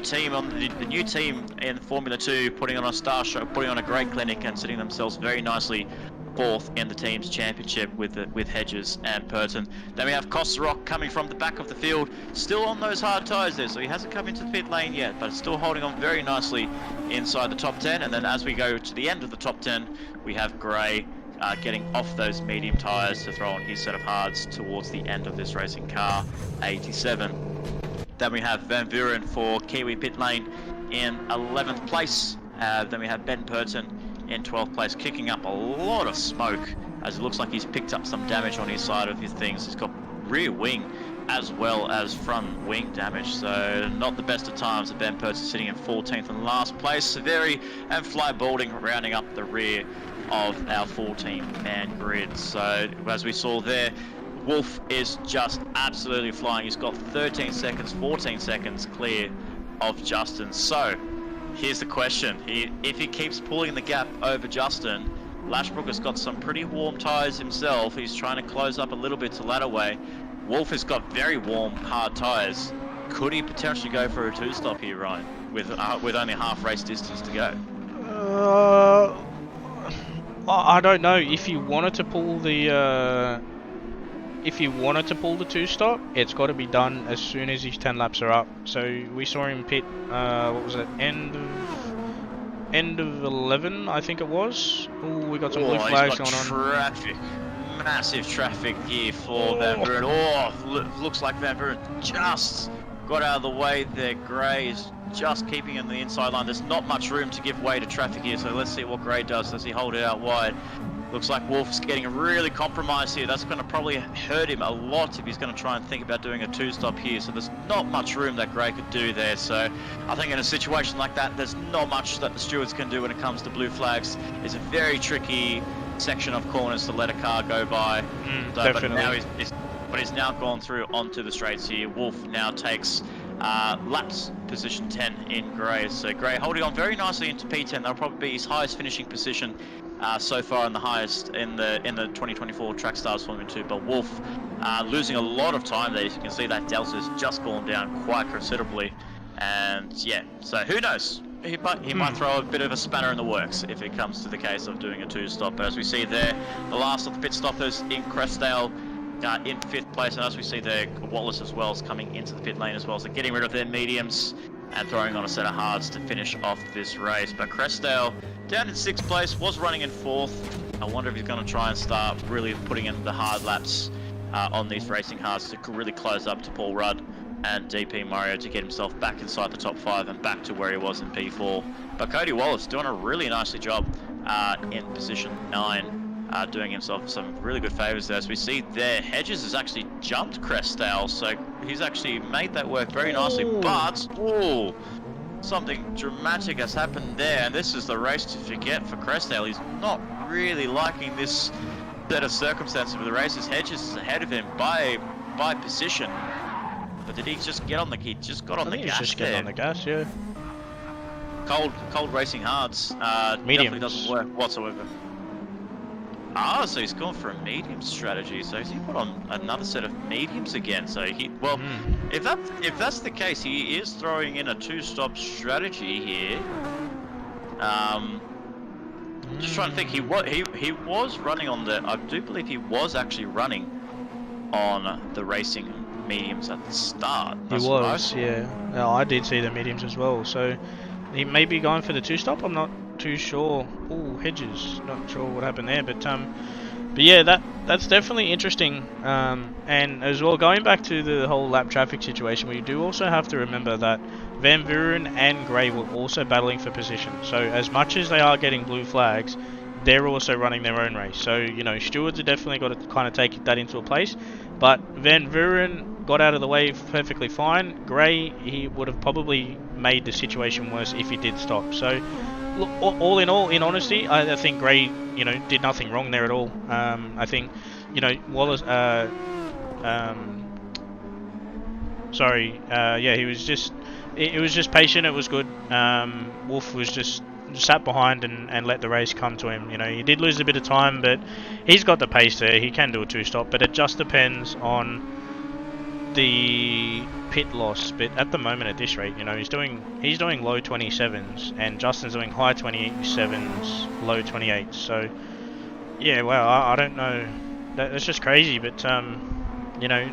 team in Formula 2 putting on a star show, putting on a great clinic and sitting themselves very nicely 4th in the team's championship with Hedges and Purton. Then we have Kosterok coming from the back of the field, still on those hard tyres there, so he hasn't come into the pit lane yet, but still holding on very nicely inside the top 10. And then as we go to the end of the top 10, we have Gray getting off those medium tyres to throw on his set of hards towards the end of this racing car 87. Then we have Van Vuren for Kiwi pit lane in 11th place. Then we have Ben Purton in 12th place, kicking up a lot of smoke as it looks like he's picked up some damage on his side of his things. He's got rear wing as well as front wing damage. So not the best of times. Ben Pertz is sitting in 14th and last place. Severi and Fly Balding rounding up the rear of our 14-man grid. So as we saw there, Wolf is just absolutely flying. He's got 13 seconds, 14 seconds clear of Justin. So here's the question. If he keeps pulling the gap over Justin, Lashbrook has got some pretty warm tyres himself. He's trying to close up a little bit to ladder way. Wolf has got very warm, hard tyres. Could he potentially go for a two-stop here, Ryan, with only half race distance to go? I don't know. If you wanted to pull the two-stop, it's got to be done as soon as his 10 laps are up. So we saw him pit. What was it? End of 11, I think it was. Oh, we got some blue flags going on. Traffic. Massive traffic here for Van Buren. Oh, looks like Van Buren just got out of the way there. Gray is just keeping in the inside line. There's not much room to give way to traffic here, so let's see what Gray does. Does he hold it out wide? Looks like Wolf's getting really compromised here. That's going to probably hurt him a lot if he's going to try and think about doing a two-stop here. So there's not much room that Gray could do there. So I think in a situation like that, there's not much that the stewards can do when it comes to blue flags. It's a very tricky section of corners to let a car go by. Definitely. But now he's now gone through onto the straights here. Wolf now takes laps position 10 in Gray. So Gray holding on very nicely into P10. That'll probably be his highest finishing position so far, and the highest in the 2024 Trackstars Formula 2. But Wolf losing a lot of time there. As you can see, that delta's just gone down quite considerably. And yeah, so who knows? He might throw a bit of a spanner in the works if it comes to the case of doing a two-stop. But as we see there, the last of the pit stoppers in Crestdale in 5th place, and as we see there, Wallace as well is coming into the pit lane as well. So getting rid of their mediums and throwing on a set of hards to finish off this race. But Crestdale down in 6th place, was running in 4th. I wonder if he's going to try and start really putting in the hard laps on these racing hards to really close up to Paul Rudd and DP Mario to get himself back inside the top 5 and back to where he was in P4. But Cody Wallace doing a really nicely job in position 9, doing himself some really good favours there. As we see there, Hedges has actually jumped Crestdale, so he's actually made that work very nicely. But something dramatic has happened there, and this is the race to forget for Crestdale. He's not really liking this set of circumstances with the races. Hedges is ahead of him by position. But did he just get on the? He just got on the gas. Just getting on the gas, yeah. Cold racing hards. Definitely doesn't work whatsoever. So he's gone for a medium strategy. So he's put on another set of mediums again. So if that's the case, he is throwing in a two-stop strategy here. Just trying to think. He was running on the. I do believe he was actually running on the racing mediums at the start. He was, yeah. No, I did see the mediums as well. So he may be going for the two-stop. I'm not too sure. Oh, Hedges. Not sure what happened there, but yeah, that's definitely interesting. And as well, going back to the whole lap traffic situation, we do also have to remember that Van Vuren and Gray were also battling for position. So as much as they are getting blue flags, they're also running their own race. So, you know, stewards have definitely got to kind of take that into a place. But Van Vuren got out of the way perfectly fine. Gray, he would have probably made the situation worse if he did stop. So, look, all in all, in honesty, I think Gray, you know, did nothing wrong there at all. I think, you know, Wallace, yeah, he was just, it was just patient. It was good. Wolf was just sat behind and let the race come to him. You know, he did lose a bit of time, but he's got the pace there. He can do a two-stop, but it just depends on the pit loss. But at the moment, at this rate, you know, he's doing low 27s, and Justin's doing high 27s, low 28s. So yeah, well, I don't know. That's just crazy. But you know,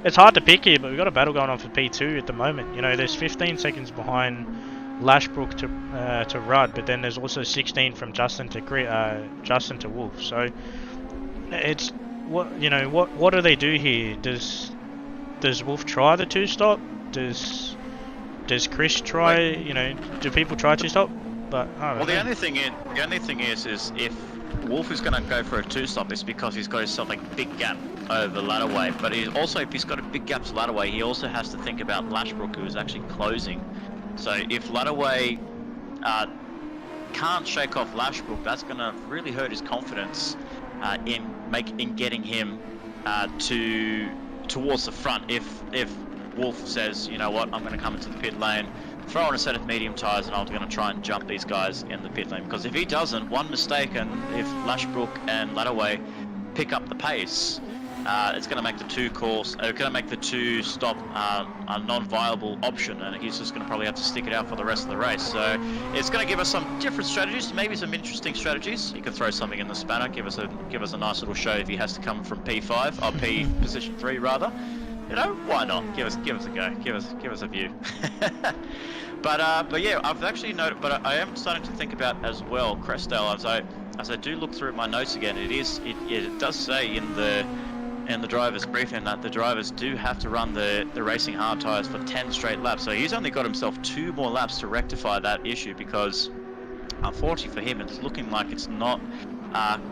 it's hard to pick here, but we've got a battle going on for P2 at the moment. You know, there's 15 seconds behind Lashbrook to Rudd, but then there's also 16 from Justin to Wolf. So it's what do they do here? Does Wolf try the two-stop? Does Chris try? You know, do people try two-stop? But I don't know. The only thing is if Wolf is going to go for a 2-stop is because he's got himself a big gap over Ladderway. But he's also, if he's got a big gap to Ladderway, he also has to think about Lashbrook, who is actually closing. So if Ladderway can't shake off Lashbrook, that's going to really hurt his confidence in getting him towards the front. If Wolf says, you know what, I'm going to come into the pit lane, throw on a set of medium tyres, and I'm going to try and jump these guys in the pit lane. Because if he doesn't, one mistake, and if Lashbrook and Ladderway pick up the pace, it's going to make the 2-stop a non-viable option, and he's just going to probably have to stick it out for the rest of the race. So it's going to give us some different strategies, maybe some interesting strategies. He could throw something in the spanner, give us a nice little show if he has to come from P5 or P position 3 rather. You know, why not? Give us a go. Give us a view. But yeah, I've actually noted. But I am starting to think about as well, Crestel, as I do look through my notes again. It does say in the driver's briefing that the drivers do have to run the racing hard tyres for 10 straight laps. So he's only got himself 2 more laps to rectify that issue, because unfortunately for him, it's looking like it's not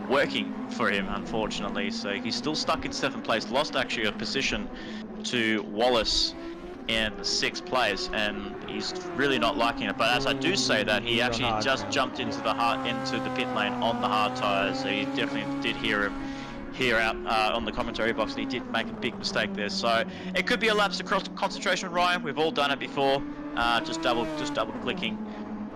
working for him, unfortunately. So he's still stuck in 7th place, lost actually a position to Wallace in 6th place, and he's really not liking it. But as I do say that, he actually just jumped into the pit lane on the hard tyres, so he definitely did hear out on the commentary box that he did make a big mistake there. So it could be a lapse across concentration, Ryan. We've all done it before. Just double clicking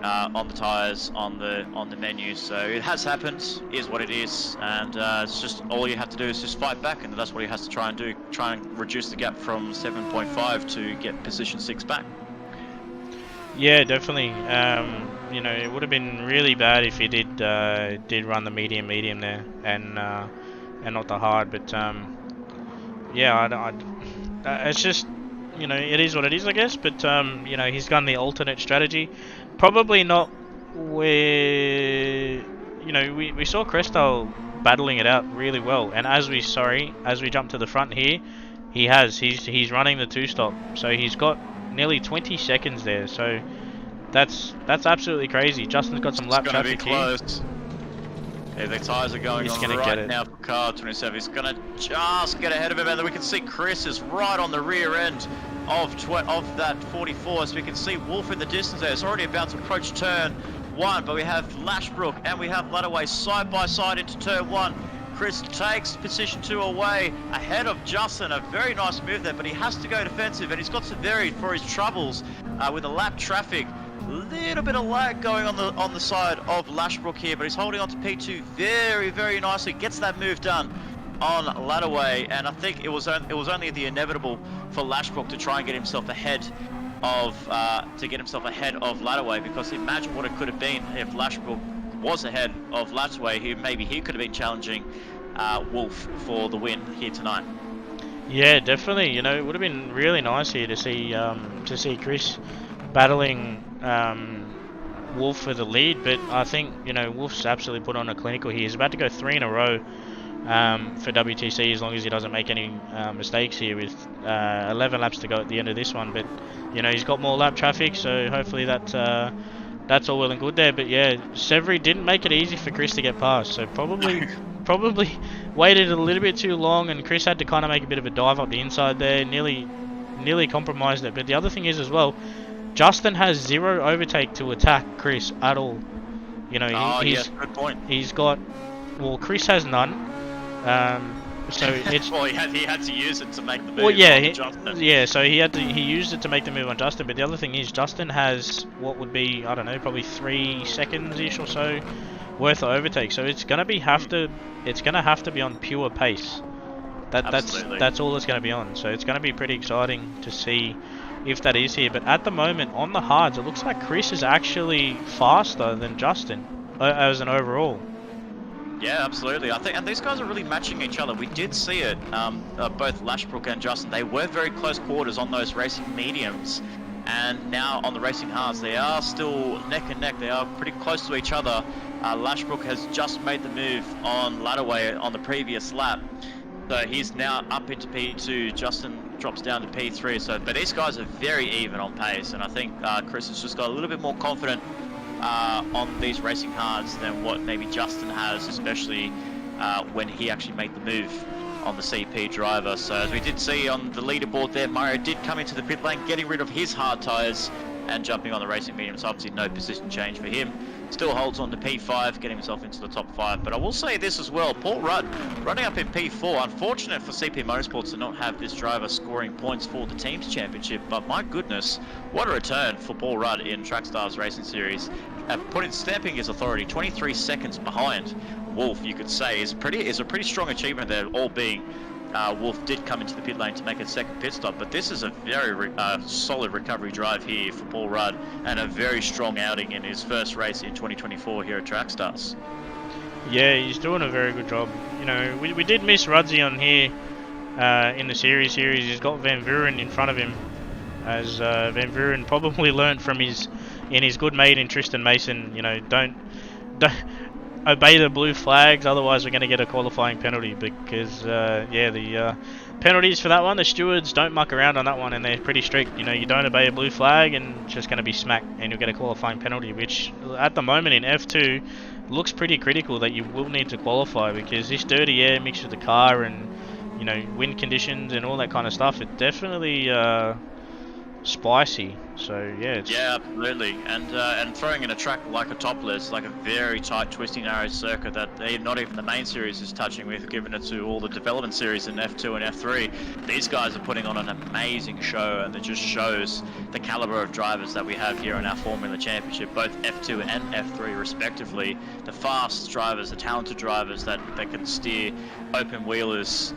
on the tyres on the menu. So it has happened, is what it is, and it's just all you have to do is just fight back, and that's what he has to try and do. Try and reduce the gap from 7.5 to get position 6 back. Yeah, definitely. You know, it would have been really bad if he did run the medium there and not the hard. But yeah, it's just, you know, it is what it is, I guess. But you know, he's gone the alternate strategy. Probably not where, you know, we saw Crestel battling it out really well, and as we jump to the front here, he's running the 2-stop, so he's got nearly 20 seconds there. So that's absolutely crazy. Justin's got some lap traffic here. Yeah, the tyres are going on right now for car 27. He's going to just get ahead of him, and then we can see Chris is right on the rear end of that 44. So we can see Wolf in the distance there. It's already about to approach turn 1, but we have Lashbrook and we have Ladderway side by side into turn 1. Chris takes position 2 away ahead of Justin. A very nice move there, but he has to go defensive, and he's got Severi for his troubles with the lap traffic. Little bit of lag going on the side of Lashbrook here, but he's holding on to P2 very, very nicely. Gets that move done on Ladderway, and I think it was only the inevitable for Lashbrook to try and get himself ahead of Ladderway, because imagine what it could have been if Lashbrook was ahead of Ladderway, maybe he could have been challenging Wolf for the win here tonight. Yeah, definitely. You know, it would have been really nice here to see Chris battling Wolf for the lead, but I think, you know, Wolf's absolutely put on a clinical here. He's about to go 3 in a row for WTC, as long as he doesn't make any mistakes here, with 11 laps to go at the end of this one. But, you know, he's got more lap traffic, so hopefully that's all well and good there. But yeah, Severi didn't make it easy for Chris to get past, so probably waited a little bit too long, and Chris had to kind of make a bit of a dive up the inside there, nearly compromised it. But the other thing is as well, Justin has 0 overtake to attack Chris at all. You know, yes, good point. He's got, well, Chris has none. So it's well, he had to use it to make the move. Well, yeah, on Justin. Yeah. So he used it to make the move on Justin. But the other thing is, Justin has what would be, I don't know, probably 3 seconds ish or so worth of overtake. So it's gonna have to be on pure pace. That's all it's gonna be on. So it's gonna be pretty exciting to see if that is here. But at the moment on the hards, it looks like Chris is actually faster than Justin as an overall. Yeah, absolutely. I think, and these guys are really matching each other. We did see it, both Lashbrook and Justin. They were very close quarters on those racing mediums, and now on the racing hards, they are still neck and neck. They are pretty close to each other. Lashbrook has just made the move on Ladderway on the previous lap, so he's now up into P2. Justin drops down to P3. So, but these guys are very even on pace, and I think Chris has just got a little bit more confident on these racing cards than what maybe Justin has, especially when he actually made the move on the CP driver. So as we did see on the leaderboard there, Mario did come into the pit lane, getting rid of his hard tyres and jumping on the racing medium. So obviously no position change for him. Still holds on to P5, getting himself into the top 5. But I will say this as well, Paul Rudd running up in P4. Unfortunate for CP Motorsports to not have this driver scoring points for the Teams Championship. But my goodness, what a return for Paul Rudd in Trackstars Racing Series. Stamping his authority 23 seconds behind Wolf, you could say, is a pretty strong achievement there, all being Wolf did come into the pit lane to make a second pit stop, but this is a very solid recovery drive here for Paul Rudd and a very strong outing in his first race in 2024 here at Trackstars. Yeah, he's doing a very good job. You know, we did miss Rudzy on here in the series. He's got Van Vuren in front of him, as Van Vuren probably learnt from his good mate in Tristan Mason. You know, don't obey the blue flags, otherwise we're going to get a qualifying penalty, because the penalties for that one, the stewards don't muck around on that one, and they're pretty strict. You know, you don't obey a blue flag and it's just going to be smacked and you'll get a qualifying penalty, which at the moment in F2 looks pretty critical that you will need to qualify, because this dirty air mixed with the car and, you know, wind conditions and all that kind of stuff, it definitely spicy. So yeah, absolutely, and throwing in a track like a topless, like a very tight, twisty, narrow circuit that not even the main series is touching with, giving it to all the development series in F2 and F3. These guys are putting on an amazing show, and it just shows the caliber of drivers that we have here in our Formula Championship, both F2 and F3 respectively. The fast drivers, the talented drivers that can steer open wheelers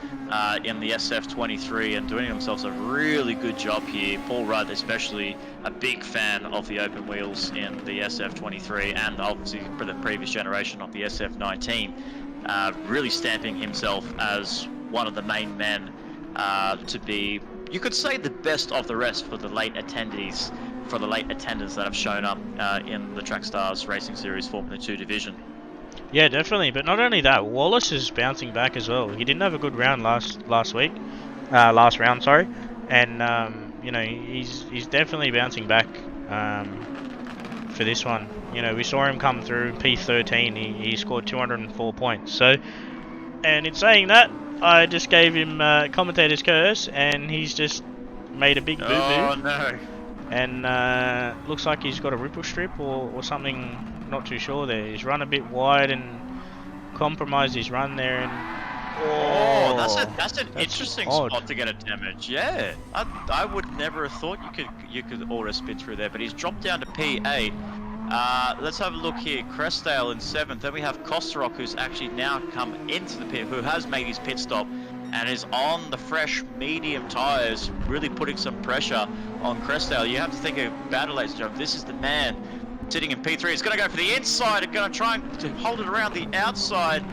in the SF23 and doing themselves a really good job here. Paul Rudd especially, a big fan of the open wheels in the SF23 and obviously for the previous generation of the SF19, really stamping himself as one of the main men to be, you could say, the best of the rest for the late attendants that have shown up in the Trackstars Racing Series Formula 2 division. Yeah, definitely. But not only that, Wallace is bouncing back as well. He didn't have a good round last round, sorry. And you know, he's definitely bouncing back for this one. You know, we saw him come through P13. He scored 204 points. So, and in saying that, I just gave him commentator's curse, and he's just made a big boo-boo. Oh no! And looks like he's got a ripple strip or something. Not too sure there. He's run a bit wide and compromised his run there. And that's an interesting odd spot to get a damage. Yeah, I would never have thought you could auto spin through there, but he's dropped down to P8. Let's have a look here. Crestdale in 7th. Then we have Kosterok, who's actually now come into the pit, who has made his pit stop and is on the fresh medium tyres, really putting some pressure on Crestdale. You have to think about it, ladies and gentlemen. This is the man sitting in P3. It's going to go for the inside and going to try to hold it around the outside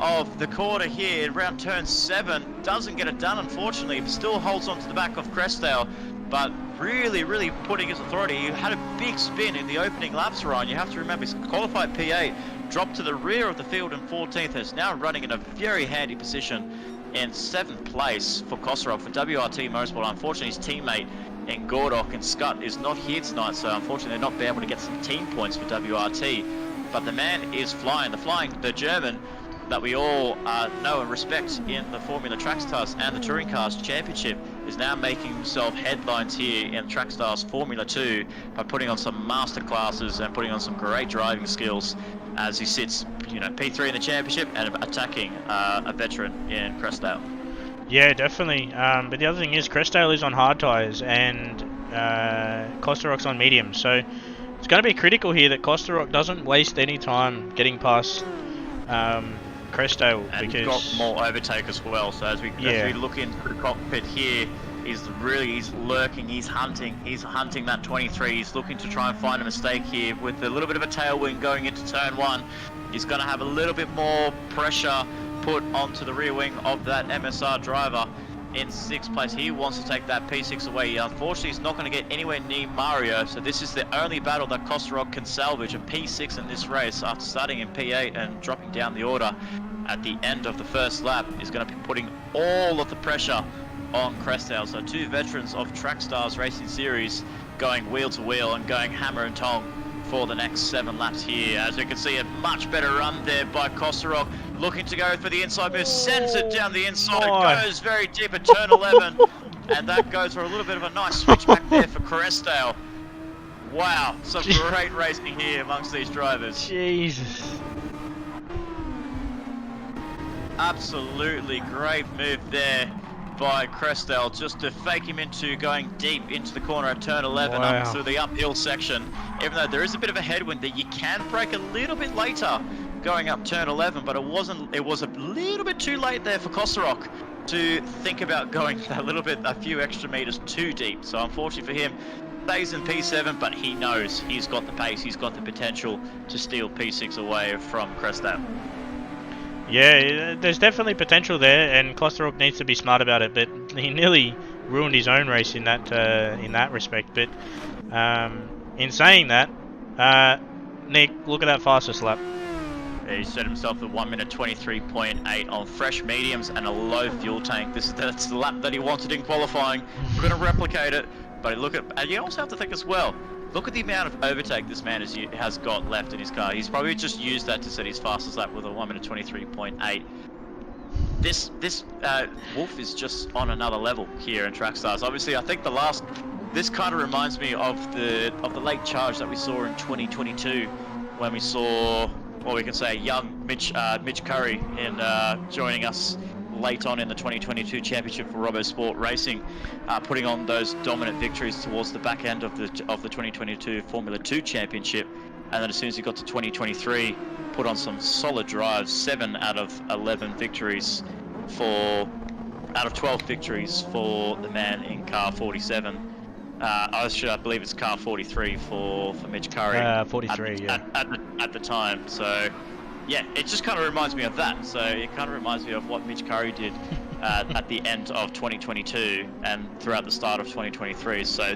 of the quarter here around turn 7. Doesn't get it done, unfortunately. Still holds on to the back of Crestdale, but really putting his authority. He had a big spin in the opening laps, Ryan. You have to remember, he's qualified P8, dropped to the rear of the field in 14th, and is now running in a very handy position in 7th place for Kosterov for WRT Motorsport. Unfortunately, his teammate in Gordok and Scott is not here tonight, so unfortunately they're not be able to get some team points for WRT. But the man is flying. The German that we all know and respect in the Formula Trackstars and the Touring Cars Championship is now making himself headlines here in Trackstars Formula 2 by putting on some master classes and putting on some great driving skills as he sits, you know, P3 in the championship and attacking a veteran in Crestdale. Yeah, definitely. But the other thing is, Crestdale is on hard tyres and Kosterok's on medium. So it's going to be critical here that Kosterok doesn't waste any time getting past Crestdale. And because he's got more overtake as well. So as we look into the cockpit here, he's lurking, he's hunting that 23. He's looking to try and find a mistake here with a little bit of a tailwind going into turn 1. He's going to have a little bit more pressure put onto the rear wing of that MSR driver in 6th place. He wants to take that P6 away. Unfortunately, he's not going to get anywhere near Mario, so this is the only battle that Kosterok can salvage, a P6 in this race after starting in P8 and dropping down the order at the end of the first lap. Is going to be putting all of the pressure on Crestdale. So 2 veterans of Trackstars Racing Series going wheel to wheel and going hammer and tong for the next 7 laps here. As we can see, a much better run there by Kosterok, looking to go for the inside move, sends it down the inside, goes very deep at turn 11, and that goes for a little bit of a nice switch back there for Crestdale. Wow, some great racing here amongst these drivers. Jesus. Absolutely great move there by Crestdale, just to fake him into going deep into the corner at turn 11 up through the uphill section. Even though there is a bit of a headwind that you can brake a little bit later going up turn 11, but it was a little bit too late there for Kosterok to think about going a few extra meters too deep. So unfortunately for him, stays in P7, but he knows he's got the pace, he's got the potential to steal P6 away from Crestdale. Yeah, there's definitely potential there, and Kosterok needs to be smart about it. But he nearly ruined his own race in that respect. But in saying that, Nick, look at that fastest lap. He set himself at 1 minute 23.8 on fresh mediums and a low fuel tank. That's the lap that he wanted in qualifying. Couldn't replicate it, but and you also have to think as well. Look at the amount of overtake this man has got left in his car. He's probably just used that to set his fastest lap with a 1 minute 23.8. This Wolf is just on another level here in Trackstars. Obviously, I think this kind of reminds me of the late charge that we saw in 2022 when we saw, well, we can say young Mitch Curry in joining us late on in the 2022 championship for Robbo Sport Racing, putting on those dominant victories towards the back end of the 2022 Formula 2 championship, and then as soon as he got to 2023, put on some solid drives, 7 out of 11 victories out of 12 victories for the man in car 47. I believe it's car 43 for Mitch Curry. 43, yeah. At the time, so. Yeah, it just kind of reminds me of that. So it kind of reminds me of what Mitch Curry did at the end of 2022 and throughout the start of 2023. So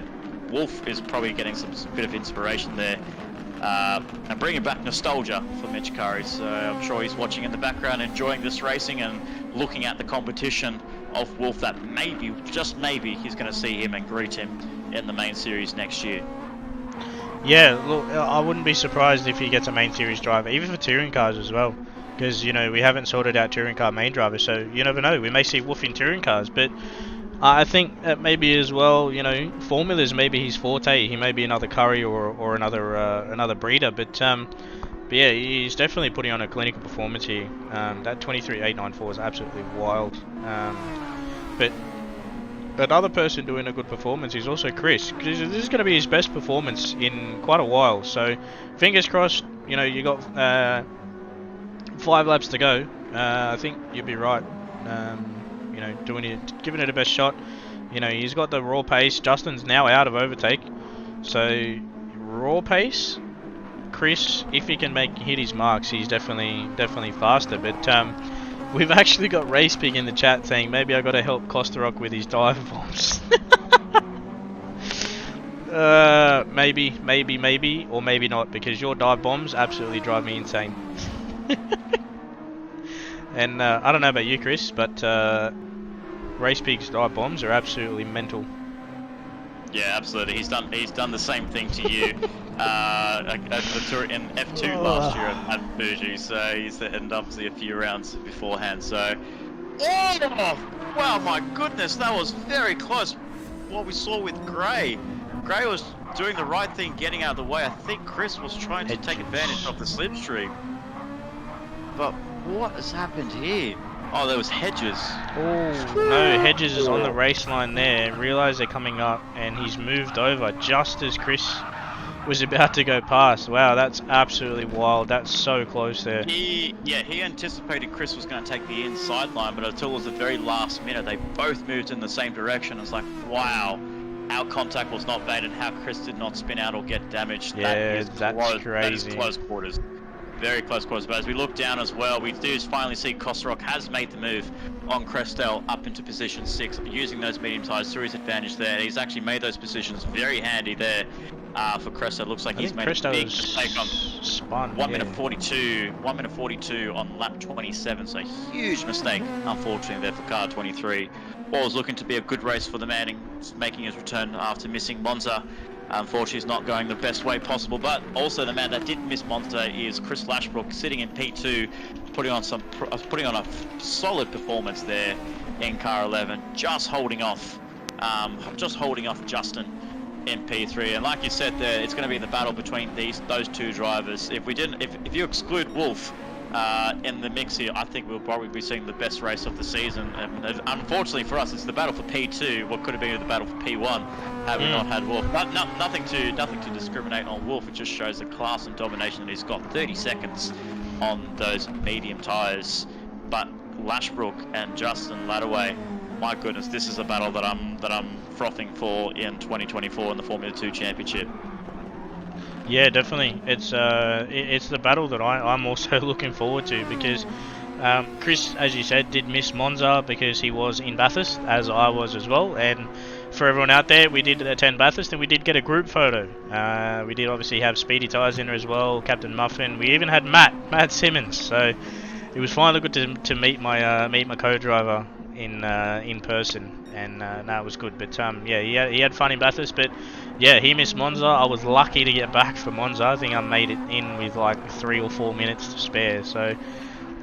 Wolf is probably getting some bit of inspiration there and bringing back nostalgia for Mitch Curry. So I'm sure he's watching in the background, enjoying this racing and looking at the competition of Wolf that maybe, just maybe, he's going to see him and greet him in the main series next year. Yeah, look, I wouldn't be surprised if he gets a main series driver, even for touring cars as well, because we haven't sorted out touring car main drivers, so you never know. We may see Wolf in touring cars, but I think that maybe as well, formulas maybe his forte. He may be another Curry or another breeder, but yeah, he's definitely putting on a clinical performance here. That 23.894 is absolutely wild, but. Another person doing a good performance is also Chris. This is going to be his best performance in quite a while. So, fingers crossed. You got 5 laps to go. I think you'll be right. Giving it a best shot. He's got the raw pace. Justin's now out of overtake. So, raw pace. Chris, if he can hit his marks, he's definitely faster. But we've actually got RacePig in the chat saying maybe I got to help Kosterok with his dive bombs. Maybe, or maybe not, because your dive bombs absolutely drive me insane. And I don't know about you, Chris, but RacePig's dive bombs are absolutely mental. Yeah, absolutely. He's done the same thing to you in F2 last year at Fuji. So he's and obviously a few rounds beforehand. So, oh wow, my goodness, that was very close. What we saw with Gray was doing the right thing, getting out of the way. I think Chris was trying to take advantage of the slipstream. But what has happened here? Oh, there was Hedges. Oh, no, Hedges is on the race line there. Realised they're coming up, and he's moved over just as Chris was about to go past. Wow, that's absolutely wild. That's so close there. He anticipated Chris was going to take the inside line, but until it was the very last minute, they both moved in the same direction. It's like, wow, our contact was not made, and how Chris did not spin out or get damaged. Yeah, that's crazy. That is close quarters. Very close quarters, but as we look down as well, we do finally see Kosterok has made the move on Crestdale up into position 6, using those medium tires through his advantage there. He's actually made those positions very handy there for Crestdale. Looks like he's made a big mistake on 1 minute 42 on lap 27, so huge mistake, unfortunately, there for car 23. What was looking to be a good race for the man, making his return after missing Monza. Unfortunately, it's not going the best way possible. But also the man that did miss Monster is Chris Lashbrook, sitting in P2, putting on a solid performance there in car 11, just holding off Justin in P3. And like you said there, it's going to be the battle between those two drivers. If you exclude Wolf in the mix here, I think we'll probably be seeing the best race of the season. And unfortunately for us, it's the battle for P2. What could have been the battle for P1 had we not had Wolf. Nothing to discriminate on Wolf. It just shows the class and domination that he's got. 30 seconds on those medium tyres. But Lashbrook and Justin Ladaway, my goodness, this is a battle that I'm frothing for in 2024 in the Formula 2 Championship. Yeah, definitely. It's the battle that I'm also looking forward to, because Chris, as you said, did miss Monza because he was in Bathurst, as I was as well. And for everyone out there, we did attend Bathurst and we did get a group photo. We did obviously have Speedy Tyres in there as well, Captain Muffin. We even had Matt Simmons. So it was finally good to meet my co-driver in person, and it was good. But yeah, he had fun in Bathurst, but yeah, he missed Monza. I was lucky to get back for Monza. I think I made it in with like 3 or 4 minutes to spare. So,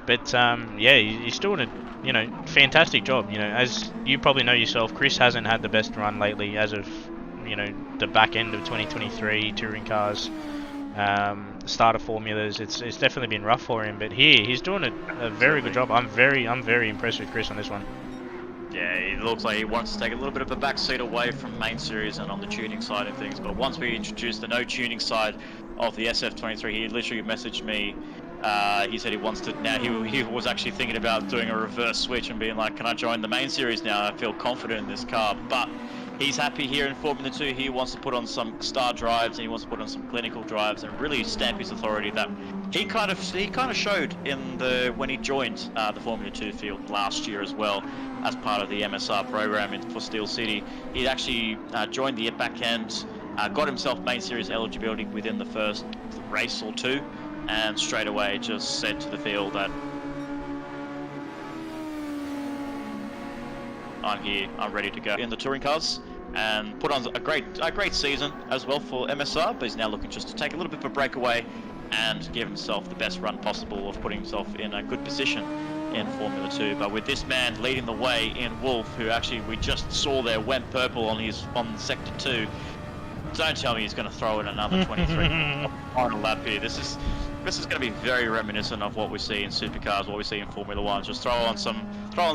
but yeah, he's doing a fantastic job. As you probably know yourself, Chris hasn't had the best run lately as of the back end of 2023 touring cars. Start of formulas, it's definitely been rough for him, but he's doing a very good job. I'm very impressed with Chris on this one. Yeah, it looks like he wants to take a little bit of a back seat away from main series and on the tuning side of things. But once we introduce the no tuning side of the SF23, he literally messaged me. He said he wants to now. He was actually thinking about doing a reverse switch and being like, "Can I join the main series now? I feel confident in this car." But he's happy here in Formula 2. He wants to put on some star drives and he wants to put on some clinical drives and really stamp his authority that he kind of showed in when he joined the Formula 2 field last year as well, as part of the MSR program for Steel City. He actually joined the back end, got himself main series eligibility within the first race or two, and straight away just said to the field that I'm here, I'm ready to go in the touring cars, and put on a great season as well for MSR. But he's now looking just to take a little bit of a breakaway and give himself the best run possible of putting himself in a good position in Formula 2. But with this man leading the way in Wolf, who actually we just saw there went purple on sector 2, don't tell me he's going to throw in another 23 final lap here. This is going to be very reminiscent of what we see in supercars, what we see in Formula 1. Just throw on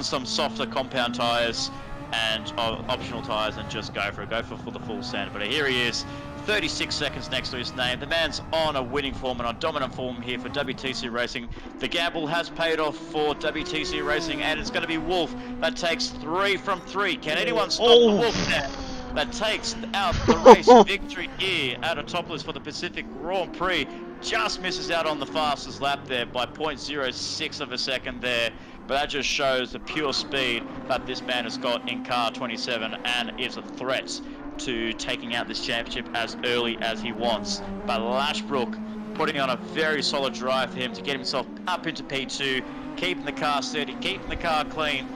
some softer compound tyres and optional tyres and just go for the full send. But here he is, 36 seconds next to his name. The man's on a winning form and on dominant form here for WTC Racing. The gamble has paid off for WTC Racing, and it's going to be Wolf that takes 3 from 3. Can anyone stop the Wolf there? That takes out the race victory here at a topless for the Pacific Grand Prix. Just misses out on the fastest lap there by 0.06 of a second there. But that just shows the pure speed that this man has got in car 27 and is a threat to taking out this championship as early as he wants. But Lashbrook putting on a very solid drive for him to get himself up into P2, keeping the car steady, keeping the car clean.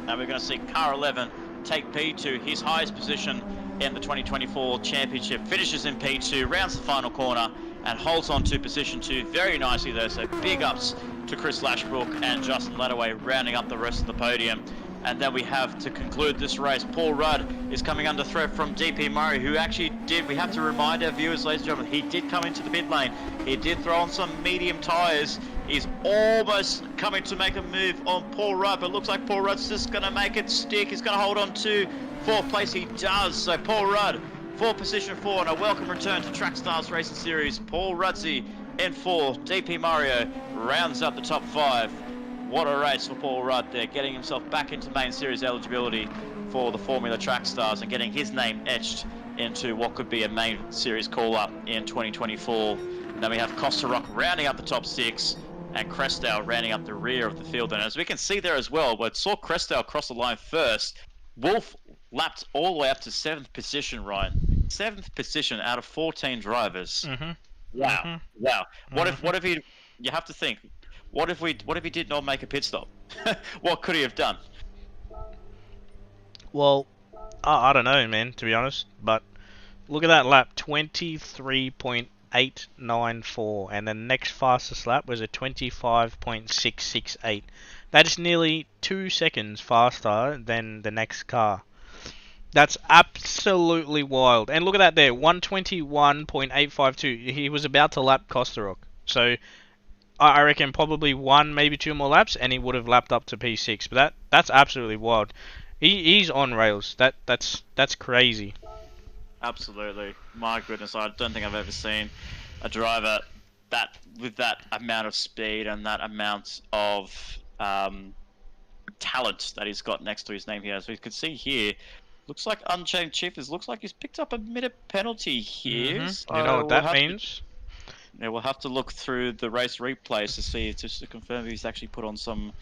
And we're going to see car 11 take P2, his highest position in the 2024 championship. Finishes in P2, rounds the final corner and holds on to position 2 very nicely though. So big ups to Chris Lashbrook and Justin Ladaway rounding up the rest of the podium. And then we have to conclude this race. Paul Rudd is coming under threat from DP Murray, who actually we have to remind our viewers, ladies and gentlemen, he did come into the pit lane. He did throw on some medium tyres. He's almost coming to make a move on Paul Rudd, but looks like Paul Rudd's just going to make it stick. He's going to hold on to 4th place. He does. So Paul Rudd for position 4 and a welcome return to Track Stars Racing Series. Paul Rudsey in 4. DP Mario rounds up the top 5. What a race for Paul Rudd there, getting himself back into main series eligibility for the Formula Track Stars and getting his name etched into what could be a main series call-up in 2024. And then we have Costa Rock rounding up the top 6 and Crestdale rounding up the rear of the field. And as we can see there as well, we saw Crestdale cross the line first. Wolf lapped all the way up to 7th position, Ryan. 7th position out of 14 drivers. Mm-hmm. Wow. Mm-hmm. Wow. What if he, you have to think, what if he did not make a pit stop? What could he have done? Well, I don't know, man, to be honest. But Look at that lap, 23.894, and the next fastest lap was a 25.668. That is nearly 2 seconds faster than the next car. That's absolutely wild. And look at that there, 121.852. He was about to lap Kosterok. So I reckon probably one, maybe two more laps, and he would have lapped up to P6. But that's absolutely wild. He's on rails. That's crazy. Absolutely. My goodness, I don't think I've ever seen a driver that with that amount of speed and that amount of talent that he's got next to his name here. As we could see here, looks like Unchained Chief looks like he's picked up a minute penalty here. You know So what we'll that have to means? yeah, we'll have to look through the race replays to see just to confirm if he's actually put on some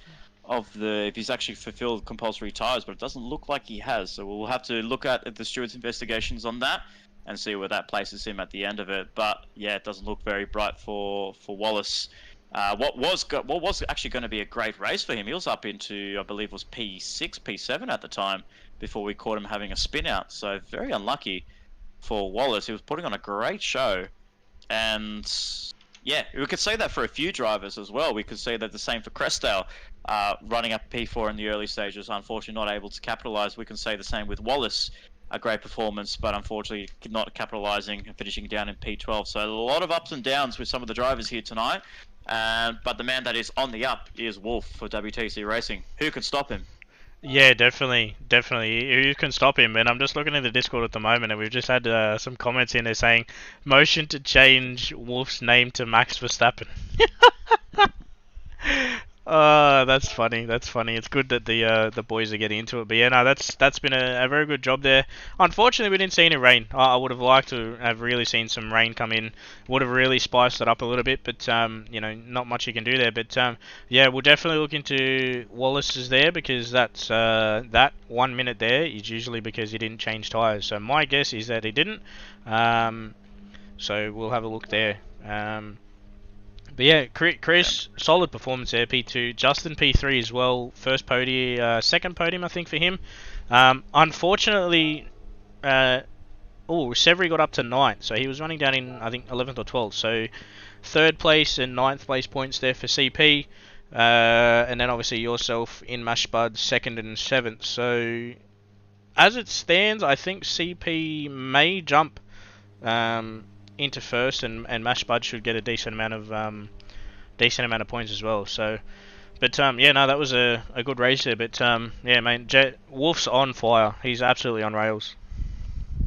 of the if he's actually fulfilled compulsory tires, but it doesn't look like he has. So we'll have to look at the steward's investigations on that and see where that places him at the end of it. But yeah, it doesn't look very bright for Wallace. What was actually going to be a great race for him? He was up into I believe it was P6, P7 at the time before we caught him having a spin out. So very unlucky for Wallace. He was putting on a great show. And yeah, we could say that for a few drivers as well. We could say that the same for Crestdale, running up P4 in the early stages, unfortunately not able to capitalise. We can say the same with Wallace, a great performance, but unfortunately not capitalising and finishing down in P12. So a lot of ups and downs with some of the drivers here tonight. But the man that is on the up is Wolf for WTC Racing. Who can stop him? Yeah, definitely. You can stop him. And I'm just looking at the Discord at the moment, and we've just had some comments in there saying, "Motion to change Wolf's name to Max Verstappen." That's funny. That's funny. It's good that the boys are getting into it. But yeah, no, that's been a very good job there. Unfortunately, we didn't see any rain. I would have liked to have really seen some rain come in. Would have really spiced it up a little bit. But not much you can do there. But yeah, we'll definitely look into Wallace's there because that 1 minute there is usually because he didn't change tires. So my guess is that he didn't. So we'll have a look there. But yeah, Chris, solid performance there, P2. Justin, P3 as well. First podium, second podium, I think, for him. Unfortunately, Severy got up to 9th, so he was running down in, I think, 11th or 12th. So third place and 9th place points there for CP. And then obviously yourself in Mashbud, 2nd and 7th. So as it stands, I think CP may jump into first, and Mashbud should get a decent amount of points as well. So, but yeah, no, that was a good race there. But yeah, man, Wolf's on fire. He's absolutely on rails.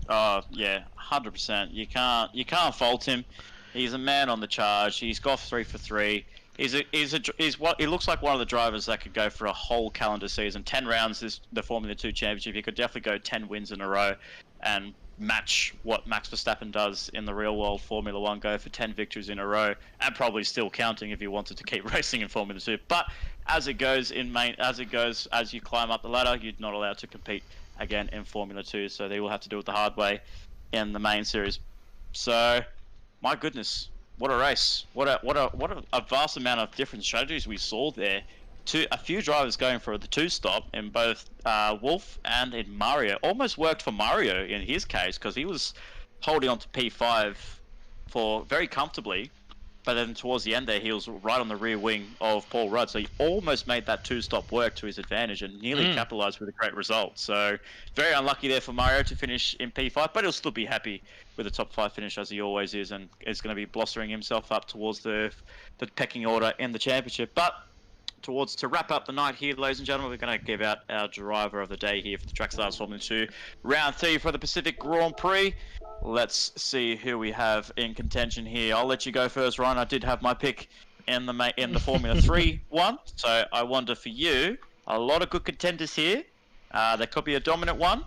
Oh yeah, 100%. You can't fault him. He's a man on the charge. He's got 3 for 3. He's what he looks like one of the drivers that could go for a whole calendar season. 10 rounds is the Formula 2 championship. He could definitely go 10 wins in a row and match what Max Verstappen does in the real world Formula 1, go for 10 victories in a row and probably still counting if he wanted to keep racing in Formula 2. But as you climb up the ladder, you're not allowed to compete again in Formula 2, so they will have to do it the hard way in the main series. So, my goodness, what a race! What a vast amount of different strategies we saw there. A few drivers going for the 2-stop in both Wolf and in Mario. Almost worked for Mario in his case because he was holding on to P5 for very comfortably. But then towards the end there, he was right on the rear wing of Paul Rudd. So he almost made that 2-stop work to his advantage and nearly capitalized with a great result. So very unlucky there for Mario to finish in P5, but he'll still be happy with a top 5 finish as he always is, and is going to be blustering himself up towards the pecking order in the championship. But to wrap up the night here, ladies and gentlemen, we're going to give out our driver of the day here for the Trackstars Formula 2 Round 3 for the Pacific Grand Prix. Let's see who we have in contention here. I'll let you go first, Ryan. I did have my pick in the Formula 3 one, so I wonder for you, a lot of good contenders here. There could be a dominant one.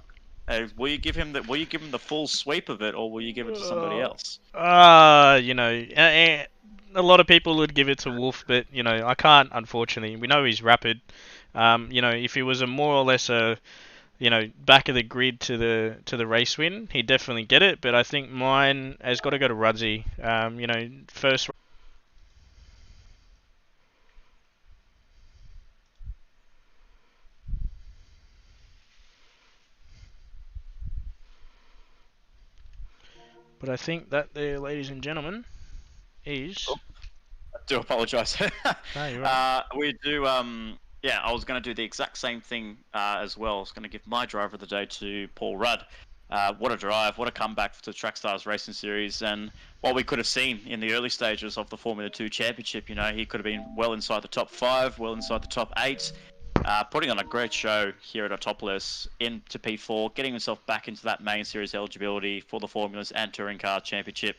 Will you give him the full sweep of it, or will you give it to somebody else? A lot of people would give it to Wolf, but I can't, unfortunately. We know he's rapid. If he was a more or less a back of the grid to the race win, he'd definitely get it. But I think mine has got to go to Rudzy. First. But I think that there, ladies and gentlemen, is... I do apologise. No, you're right. We do. Yeah, I was going to do the exact same thing as well. I was going to give my driver of the day to Paul Rudd. What a drive! What a comeback to the Trackstars Racing Series, and what we could have seen in the early stages of the Formula 2 Championship. You know, he could have been well inside the top 5, well inside the top 8, putting on a great show here at Autopolis into P4, getting himself back into that main series eligibility for the Formulas and Touring Car Championship.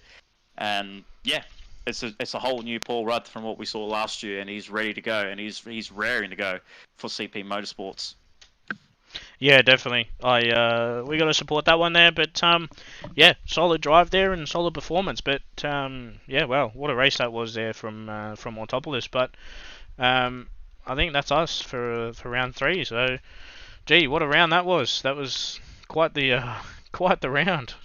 And yeah, it's a whole new Paul Rudd from what we saw last year, and he's ready to go, and he's raring to go for CP Motorsports. Yeah, definitely. We got to support that one there, but yeah, solid drive there and solid performance. But yeah, well, what a race that was there from Autopolis. But I think that's us for round 3. So, gee, what a round that was. That was quite the quite the round.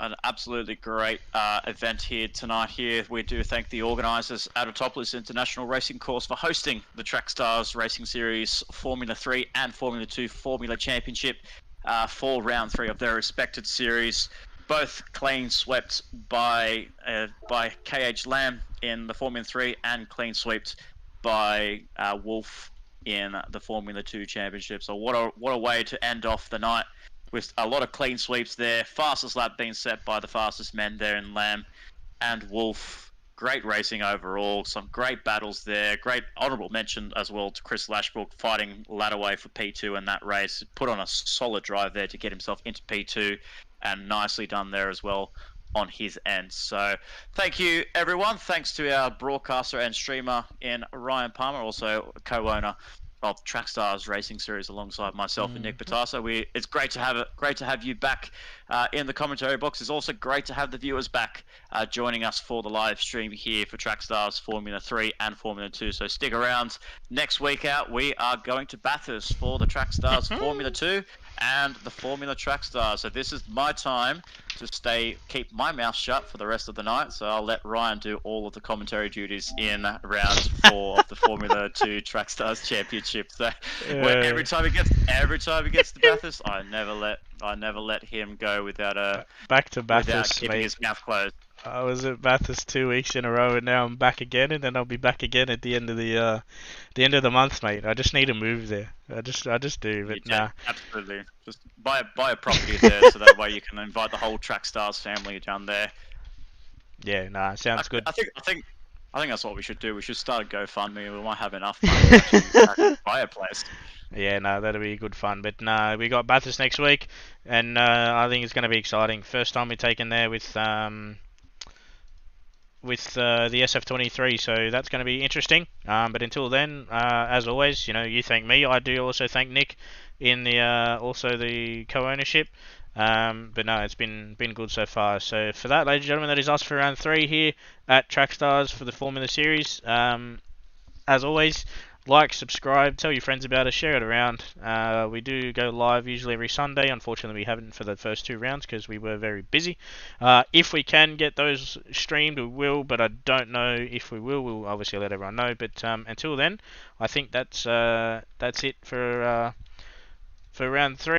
An absolutely great event here tonight. Here we do thank the organisers at Autopolis International Racing Course for hosting the Trackstars Racing Series Formula 3 and Formula 2 Formula Championship for round 3 of their respected series. Both clean swept by KH Lamb in the Formula 3 and clean swept by Wolf in the Formula 2 Championship. So what a way to end off the night, with a lot of clean sweeps there. Fastest lap being set by the fastest men there in Lamb and Wolf. Great racing overall. Some great battles there. Great honourable mention as well to Chris Lashbrook fighting Ladderway for P2 in that race. Put on a solid drive there to get himself into P2, and nicely done there as well on his end. So thank you, everyone. Thanks to our broadcaster and streamer in Ryan Palmer, also co-owner of Trackstars Racing Series alongside myself and Nick Patasso. It's great to have you back in the commentary box. It's also great to have the viewers back joining us for the live stream here for Trackstars Formula 3 and Formula 2. So stick around. Next week out, we are going to Bathurst for the Trackstars Formula 2 and the Formula Trackstars. So this is my time to keep my mouth shut for the rest of the night. So I'll let Ryan do all of the commentary duties in round 4 of the Formula 2 Trackstars Championship. So every time he gets to Bathurst, I never let him go without back to Bathurst, without keeping mate. his mouth closed. I was at Bathurst 2 weeks in a row, and now I'm back again, and then I'll be back again at the end of the month, mate. I just need to move there. I just do, but nah. Absolutely. Just buy a property there, so that way you can invite the whole Trackstars family down there. Yeah, nah, sounds good. I think that's what we should do. We should start a GoFundMe. We might have enough money to actually buy a place. Yeah, no, that'll be good fun. But no, we got Bathurst next week, and I think it's going to be exciting. First time we're taken there with the SF23, so that's going to be interesting. But until then, as always, you thank me. I do also thank Nick in the also the co-ownership. But no, it's been good so far. So for that, ladies and gentlemen, that is us for round 3 here at Trackstars for the Formula Series. As always, like, subscribe, tell your friends about us, share it around. We do go live usually every Sunday. Unfortunately, we haven't for the first 2 rounds because we were very busy. If we can get those streamed, we will, but I don't know if we will. We'll obviously let everyone know. But until then, I think that's it for round 3.